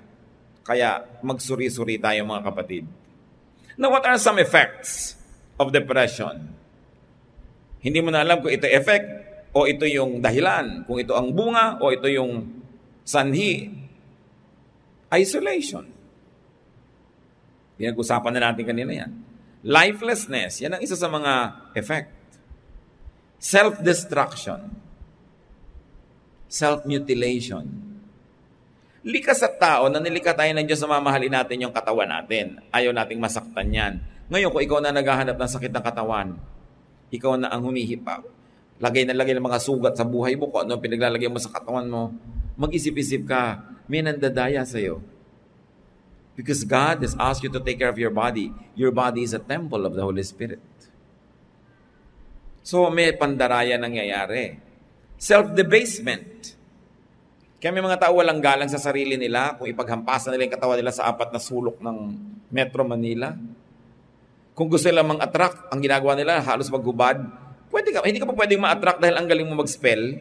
Kaya magsuri-suri tayo mga kapatid. Now, what are some effects of depression? Hindi mo na alam kung ito effect o ito yung dahilan, kung ito ang bunga o ito yung sanhi. Isolation. Pinag-usapan na natin kanina yan. Lifelessness, yan ang isa sa mga effect. Self-destruction. Self-mutilation. Likas at tao na nilikha tayo ng Diyos na mamahalin natin yung katawan natin. Ayaw nating masaktan yan. Ngayon, kung ikaw na naghahanap ng sakit ng katawan, ikaw na ang humihipa, lagay ng mga sugat sa buhay mo, kung ano pinaglalagay mo sa katawan mo, mag-isip-isip ka, may nandadaya sa'yo. Because God has asked you to take care of your body. Your body is a temple of the Holy Spirit. So, may pandaraya nangyayari. Self-debasement. Kaya may mga tao walang galang sa sarili nila kung ipaghampasan nila yung katawan nila sa 4 na sulok ng Metro Manila. Kung gusto nila mang-attract, ang ginagawa nila halos maghubad. Hindi ka pa pwedeng ma-attract dahil ang galing mo mag-spell.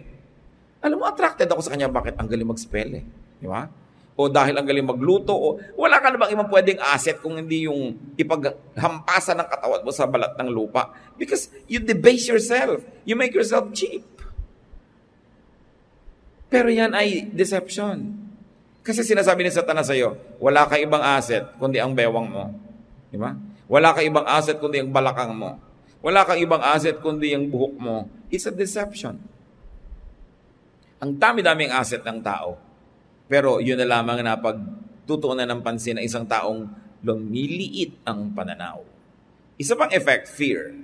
Alam mo, attracted ako sa kanya, bakit ang galing mag-spell eh. Di ba? O dahil ang galing magluto, o wala ka na bang ibang pwedeng asset kung hindi yung ipaghampasan ng katawan mo sa balat ng lupa. Because you debase yourself. You make yourself cheap. Pero yan ay deception. Kasi sinasabi ni Satanas sa'yo, wala ka ibang asset kundi ang bewang mo. Di ba? Wala ka ibang asset kundi ang balakang mo. Wala kang ibang asset kundi ang buhok mo. It's a deception. Ang dami-daming asset ng tao. Pero yun na lamang na pagtutuunan ng pansin ng isang taong lumiliit ang pananaw. Isa pang effect, fear.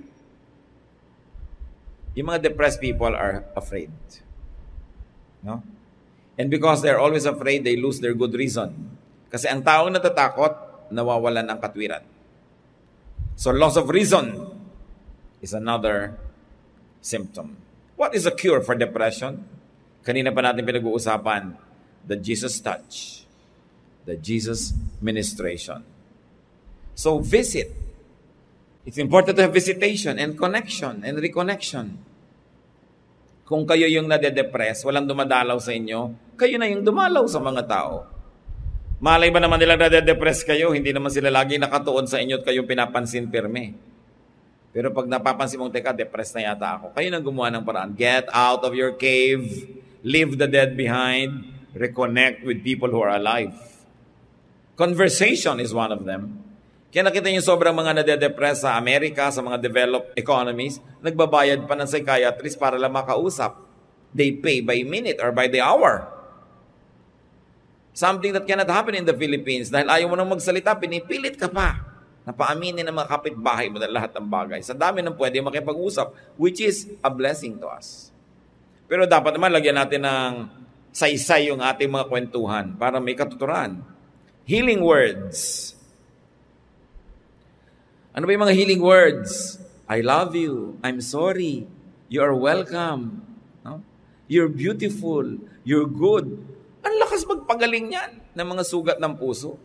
Yung mga depressed people are afraid. No? And because they're always afraid, they lose their good reason. Kasi ang taong natatakot, nawawalan ng katwiran. So loss of reason is another symptom. What is a cure for depression? Kanina pa natin pinag-uusapan, the Jesus touch, the Jesus ministration. So visit. It's important to have visitation and connection and reconnection. Kung kayo yung nade-depress, walang dumadalaw sa inyo, kayo na yung dumalaw sa mga tao. Malay ba naman nila nade-depress kayo, hindi naman sila lagi nakatuon sa inyo at kayong pinapansin pirme. Pero pag napapansin mong, teka, depressed na yata ako, kayo nang gumawa ng paraan. Get out of your cave, leave the dead behind, reconnect with people who are alive. Conversation is one of them. Kaya nakita niyo sobrang mga nade-depress sa Amerika, sa mga developed economies, nagbabayad pa ng psychiatrist para lang makausap. They pay by minute or by the hour. Something that cannot happen in the Philippines. Dahil ayaw mo nang magsalita, pinipilit ka pa. Napaaminin ng mga kapitbahay mo na lahat ng bagay. Sa dami ng pwede makipag-usap, which is a blessing to us. Pero dapat naman lagyan natin ng saysay yung ating mga kwentuhan para may katuturan. Healing words. Ano ba yung mga healing words? I love you. I'm sorry. You are welcome. No? You're beautiful. You're good. Ang lakas magpagaling yan ng mga sugat ng puso.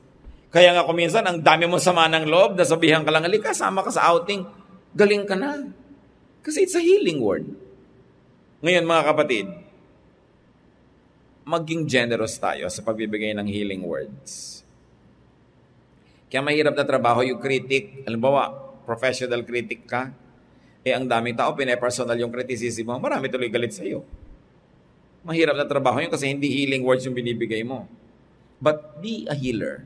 Kaya nga kuminsan, ang dami mo sama ng loob, nasabihan ka lang, halika, sama ka sa outing, galing ka na. Kasi it's a healing word. Ngayon mga kapatid, maging generous tayo sa pagbibigay ng healing words. Kaya mahirap na trabaho yung critic. Halimbawa, professional critic ka, ang daming tao, pinapersonal yung criticism mo, marami tuloy galit sa iyo. Mahirap na trabaho yun kasi hindi healing words yung binibigay mo. But be a healer.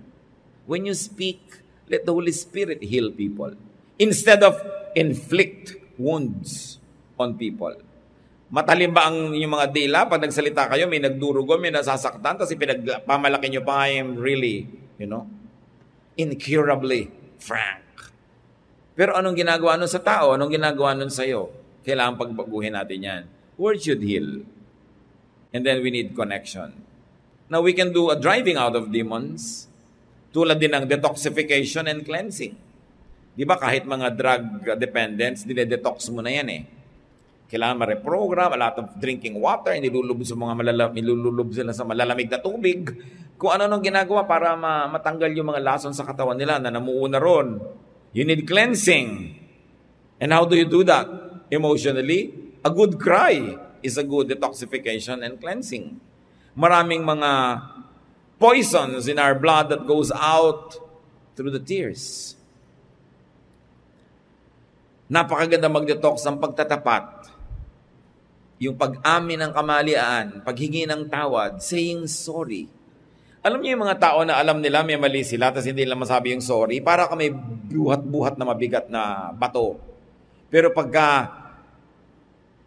When you speak, let the Holy Spirit heal people. Instead of inflict wounds on people. Matalim ba ang yung mga dila? Pag nagsalita kayo, may nagdurugo, may nasasaktan, tapos pinagpamalaki nyo pa, I am really, incurably frank. Pero anong ginagawa nun sa tao? Anong ginagawa nun sa'yo? Kailangan pagbaguhin natin yan. Words should heal. And then we need connection. Now we can do a driving out of demons. Tulad din ng detoxification and cleansing. Di ba kahit mga drug dependents, dinedetox mo na yan eh. Kailangan ma-reprogram, a lot of drinking water, nilululob sila sa malalamig na tubig. Kung ano nang ginagawa para matanggal yung mga lason sa katawan nila na namuuna ron. You need cleansing. And how do you do that? Emotionally, a good cry is a good detoxification and cleansing. Maraming mga poisons in our blood that goes out through the tears. Napakaganda mag-detox ng pagtatapat. Yung pag-amin ng kamalian, paghingi ng tawad, saying sorry. Alam niyo yung mga tao na alam nila may mali sila, tapos hindi nila masabi yung sorry, para ka may buhat-buhat na mabigat na bato. Pero pagka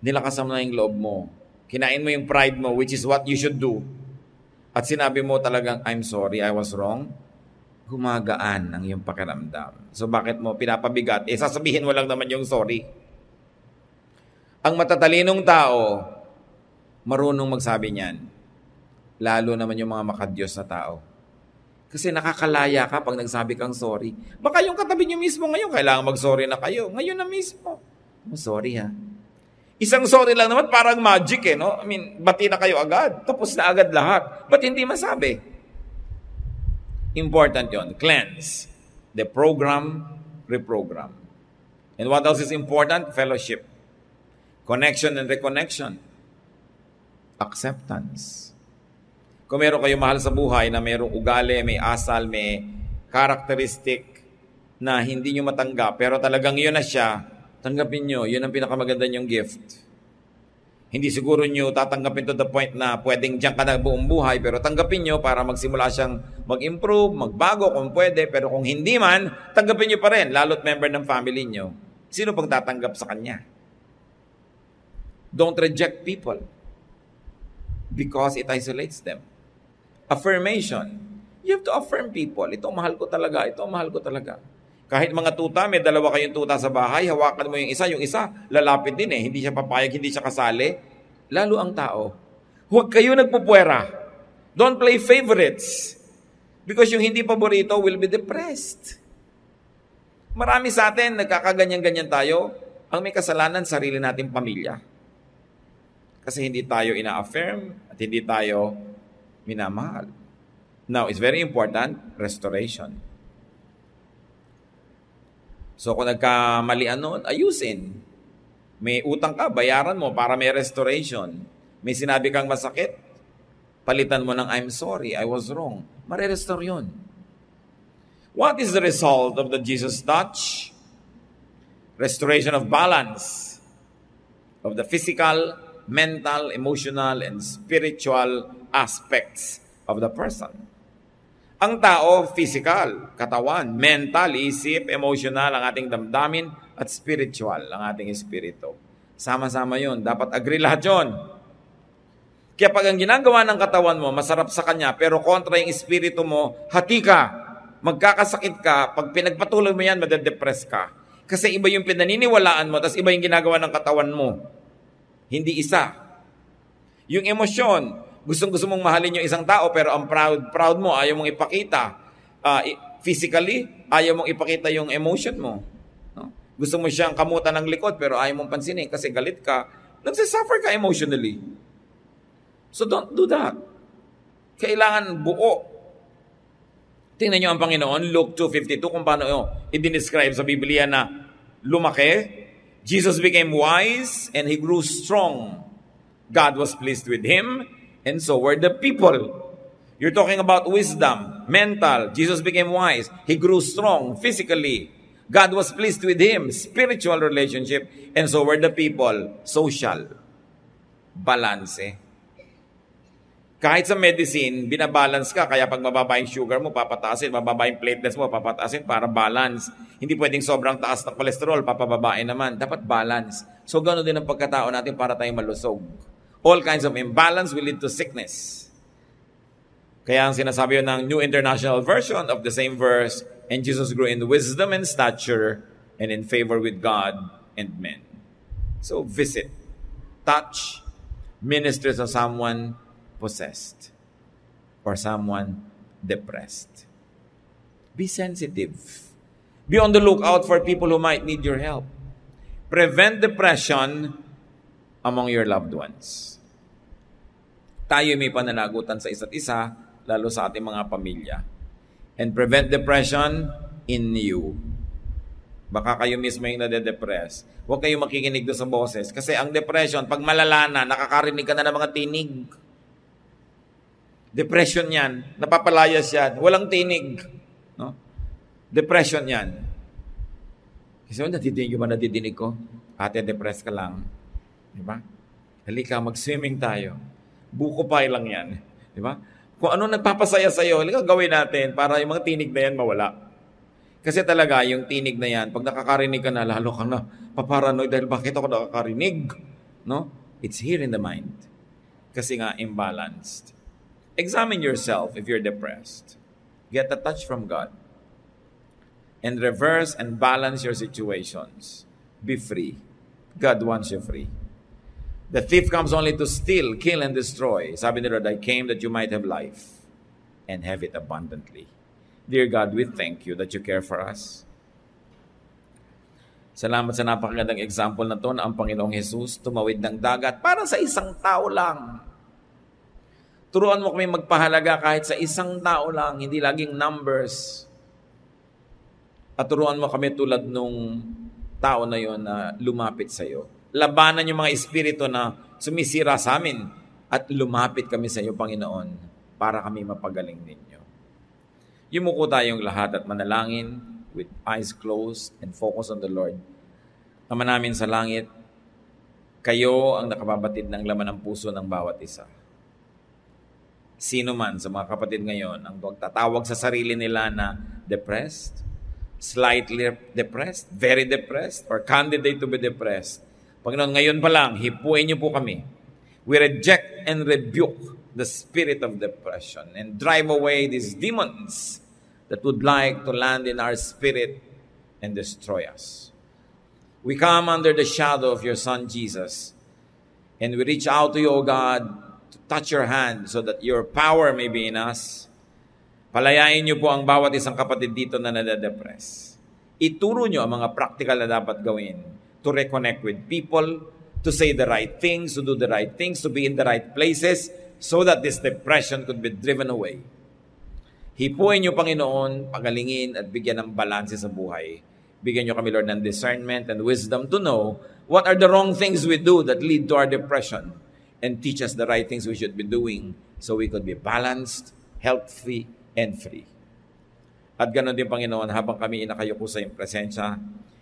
nilakasan mo na yung loob mo, kinain mo yung pride mo, which is what you should do, at sinabi mo talagang, I'm sorry, I was wrong, gumagaan ang iyong pakiramdam. So bakit mo pinapabigat? Sasabihin mo lang naman yung sorry. Ang matatalinong tao, marunong magsabi niyan. Lalo naman yung mga makadiyos na tao. Kasi nakakalaya ka pag nagsabi kang sorry. Baka yung katabi niyo mismo ngayon, kailangan mag-sorry na kayo. Ngayon na mismo. Sorry ha. Isang sorry lang naman, parang magic eh, no? I mean, bati na kayo agad. Tapos na agad lahat. Ba't hindi masabi? Important yon. Cleanse. The program, reprogram. And what else is important? Fellowship. Connection and reconnection. Acceptance. Kung meron kayo mahal sa buhay na merong ugali, may asal, may characteristic na hindi nyo matanggap, pero talagang yun na siya, tanggapin nyo. Yun ang pinakamaganda nyong gift. Hindi siguro nyo tatanggapin to the point na pwedeng dyan ka na buong buhay, pero tanggapin nyo para magsimula siyang mag-improve, magbago kung pwede, pero kung hindi man, tanggapin nyo pa rin, lalo't member ng family nyo. Sino pang tatanggap sa kanya? Don't reject people because it isolates them. Affirmation. You have to affirm people. Ito mahal ko talaga. Ito mahal ko talaga. Kahit mga tuta, may dalawa kayong tuta sa bahay, hawakan mo yung isa lalapit din eh. Hindi siya papayag, hindi siya kasali. Lalo ang tao. Huwag kayo nagpupuwera. Don't play favorites. Because yung hindi paborito will be depressed. Marami sa atin, nagkakaganyan-ganyan tayo. Ang may kasalanan, sarili nating pamilya. Kasi hindi tayo ina-affirm at hindi tayo minamahal. Now, it's very important, restoration. So kung nagkamalian noon, ayusin. May utang ka, bayaran mo para may restoration. May sinabi kang masakit, palitan mo ng I'm sorry, I was wrong. Mare-restore yun. What is the result of the Jesus touch? Restoration of balance of the physical, mental, emotional, and spiritual aspects of the person. Ang tao, physical, katawan, mental, isip, emotional, ang ating damdamin, at spiritual, ang ating espiritu. Sama-sama yun. Dapat agree lahat yun. Kaya pag ang ginagawa ng katawan mo, masarap sa kanya, pero kontra yung espiritu mo, hati ka, magkakasakit ka, pag pinagpatuloy mo yan, madedepress ka. Kasi iba yung pinaniniwalaan mo, tapos iba yung ginagawa ng katawan mo. Hindi isa. Yung emosyon, gustong-gusto mong mahalin yung isang tao, pero ang proud mo, ayaw mong ipakita. Physically, ayaw mong ipakita yung emotion mo. No? Gusto mo siyang kamutan ng likod, pero ayaw mong pansinin kasi galit ka. Nagsasuffer ka emotionally. So don't do that. Kailangan buo. Tingnan niyo ang Panginoon, Luke 2:52, kung paano i-describe sa Biblia na lumaki. Jesus became wise and he grew strong. God was pleased with him, and so were the people. You're talking about wisdom, mental. Jesus became wise. He grew strong physically. God was pleased with him, spiritual relationship, and so were the people, social. Balance. Kahit sa medicine, binabalance ka. Kaya pag mababa yung sugar mo, papataasin. Mababa yung platelets mo, papataasin para balance. Hindi pwedeng sobrang taas na cholesterol, papababain naman. Dapat balance. So gano'n din ang pagkatao natin para tayong malusog. All kinds of imbalance will lead to sickness. Kaya ang sinasabi yun ng New International Version of the same verse, and Jesus grew in wisdom and stature and in favor with God and men. So visit, touch, minister to someone possessed or someone depressed. Be sensitive. Be on the lookout for people who might need your help. Prevent depression among your loved ones. Tayo may pananagutan sa isa't isa, lalo sa ating mga pamilya. And prevent depression in you. Baka kayo mismo yung nade-depress. Huwag kayong makikinig doon sa boses. Kasi ang depression, pag malala na, nakakarinig ka na ng mga tinig. Depression yan. Napapalayas yan. Walang tinig. No? Depression yan. Kasi nadidinig ko. Ate, depressed ka lang. Diba? Halika, mag-swimming tayo. Buko pie lang yan. Diba? Kung ano nagpapasaya sa'yo, halika gawin natin para yung mga tinig na yan mawala. Kasi talaga, yung tinig na yan, pag nakakarinig ka na, lalo ka na paparanoid dahil bakit ako nakakarinig? No? It's here in the mind. Kasi nga, imbalanced. Examine yourself if you're depressed. Get a touch from God. And reverse and balance your situations. Be free. God wants you free. The thief comes only to steal, kill, and destroy. Sabi ni Lord, I came that you might have life and have it abundantly. Dear God, we thank you that you care for us. Salamat sa napakagandang example na to na ang Panginoong Jesus tumawid ng dagat para sa isang tao lang. Turuan mo kami magpahalaga kahit sa isang tao lang, hindi laging numbers. At turuan mo kami tulad nung tao na yon na lumapit sa iyo. Labanan yung mga espiritu na sumisira sa amin at lumapit kami sa iyo, Panginoon, para kami mapagaling ninyo. Yumuko tayong lahat at manalangin with eyes closed and focus on the Lord. Ama namin sa langit, kayo ang nakababatid ng laman ng puso ng bawat isa. Sino man sa mga kapatid ngayon ang tatawag sa sarili nila na depressed, slightly depressed, very depressed, or candidate to be depressed, Panginoon, ngayon pa lang, hipuin niyo po kami. We reject and rebuke the spirit of depression and drive away these demons that would like to land in our spirit and destroy us. We come under the shadow of your Son, Jesus, and we reach out to you, O God, to touch your hand so that your power may be in us. Palayain niyo po ang bawat isang kapatid dito na nade-depress. Ituro niyo ang mga practical na dapat gawin to reconnect with people, to say the right things, to do the right things, to be in the right places, so that this depression could be driven away. Hipuin niyo, Panginoon, pagalingin at bigyan ng balanse sa buhay. Bigyan niyo kami, Lord, ng discernment and wisdom to know what are the wrong things we do that lead to our depression, and teach us the right things we should be doing so we could be balanced, healthy, and free. At ganoon din, Panginoon, habang kami inakayuko sa iyong presensya,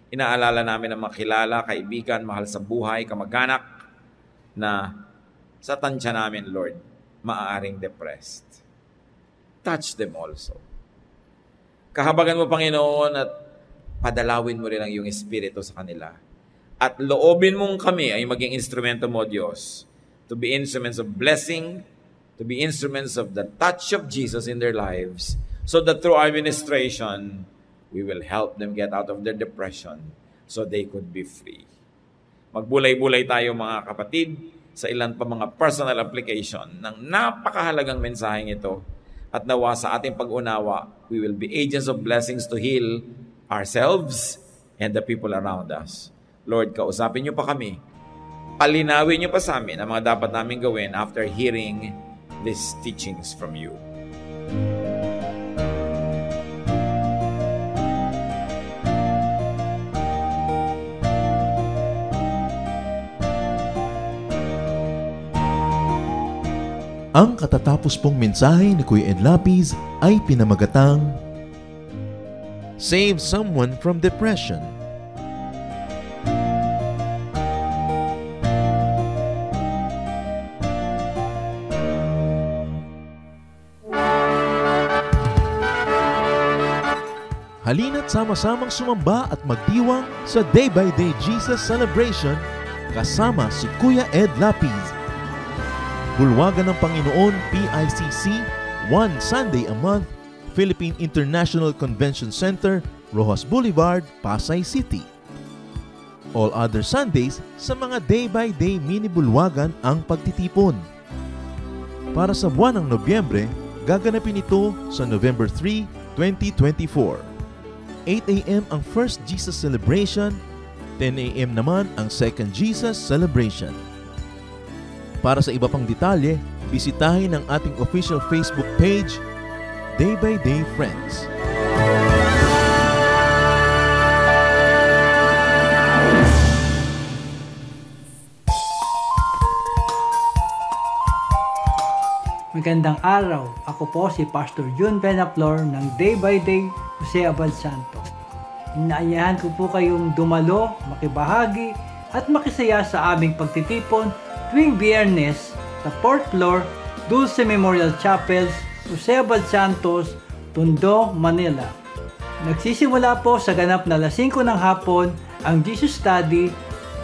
inaalala namin ang mga kilala, kaibigan, mahal sa buhay, kamag-anak, na sa tansya namin, Lord, maaaring depressed. Touch them also. Kahabagan mo, Panginoon, at padalawin mo rin ang iyong espiritu sa kanila. At loobin mong kami ay maging instrumento mo, Diyos, to be instruments of blessing, to be instruments of the touch of Jesus in their lives, so that through our ministration, we will help them get out of their depression so they could be free. Magbulay-bulay tayo, mga kapatid, sa ilan pa mga personal application ng napakahalagang mensaheng ito, at nawa sa ating pag-unawa, we will be agents of blessings to heal ourselves and the people around us. Lord, kausapin niyo pa kami. Palinawin niyo pa sa amin ang mga dapat namin gawin after hearing these teachings from you. Ang katatapos pong mensahe ni Kuya Ed Lapiz ay pinamagatang Save Someone from Depression. Halina't sama-samang sumamba at magdiwang sa Day by Day Jesus Celebration kasama si Kuya Ed Lapiz. Bulwagan ng Panginoon, PICC, one Sunday a month, Philippine International Convention Center, Rojas Boulevard, Pasay City. All other Sundays, sa mga day-by-day mini-bulwagan ang pagtitipon. Para sa buwan ng Nobyembre, gaganapin ito sa November 3, 2024. 8 a.m. ang First Jesus Celebration, 10 a.m. naman ang Second Jesus Celebration. Para sa iba pang detalye, bisitahin ang ating official Facebook page, Day by Day Friends. Magandang araw. Ako po si Pastor June Benaflor ng Day by Day Jose Abad Santo. Inaayahan ko po kayong dumalo, makibahagi at makisaya sa aming pagtitipon tuwing Biyernes sa 4th floor, Dulce Memorial Chapels, Jose Abad Santos, Tondo, Manila. Nagsisimula po sa ganap na 5:00 ng hapon ang Jesus Study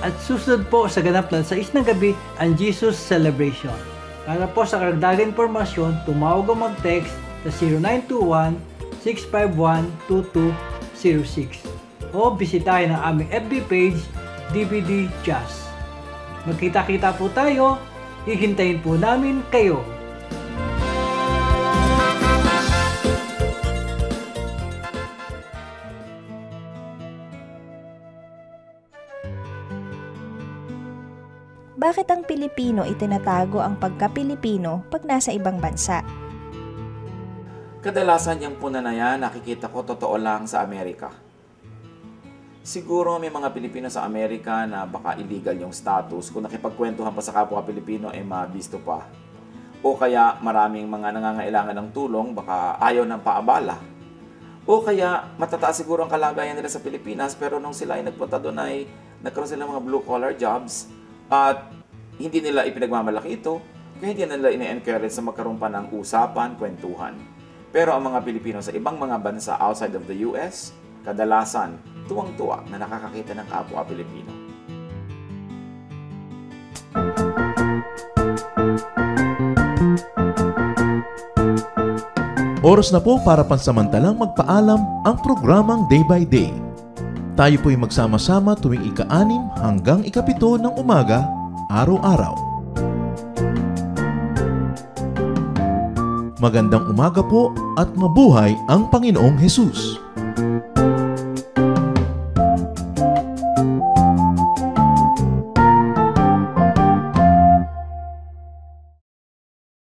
at susunod po sa ganap na 6:00 ng gabi ang Jesus Celebration. Para po sa karagdagang impormasyon, tumawag o mag-text sa 0921-651-2206 o bisitahin ang aming FB page, DVD Jazz. Magkita-kita po tayo, hihintayin po namin kayo. Bakit ang Pilipino itinatago ang pagka-Pilipino pag nasa ibang bansa? Kadalasan yung puna na yan, nakikita ko totoo lang sa Amerika. Siguro may mga Pilipino sa Amerika na baka illegal yung status. Kung nakipagkwentuhan pa sa kapwa Pilipino, mabisto pa. O kaya maraming mga nangangailangan ng tulong, baka ayaw ng paabala. O kaya matataas siguro ang kalagayan nila sa Pilipinas, pero nung sila ay nagpunta doon ay nagkaroon sila ng mga blue-collar jobs at hindi nila ipinagmamalaki ito, kaya hindi nila ine-encourage sa magkaroon pa ng usapan, kwentuhan. Pero ang mga Pilipino sa ibang mga bansa outside of the US, kadalasan tuwang-tuwa na nakakakita ng kapwa Pilipino. Oras na po para pansamantalang magpaalam ang programang Day by Day. Tayo po'y magsama-sama tuwing ika-6 hanggang ika-7 ng umaga, araw-araw. Magandang umaga po at mabuhay ang Panginoong Hesus!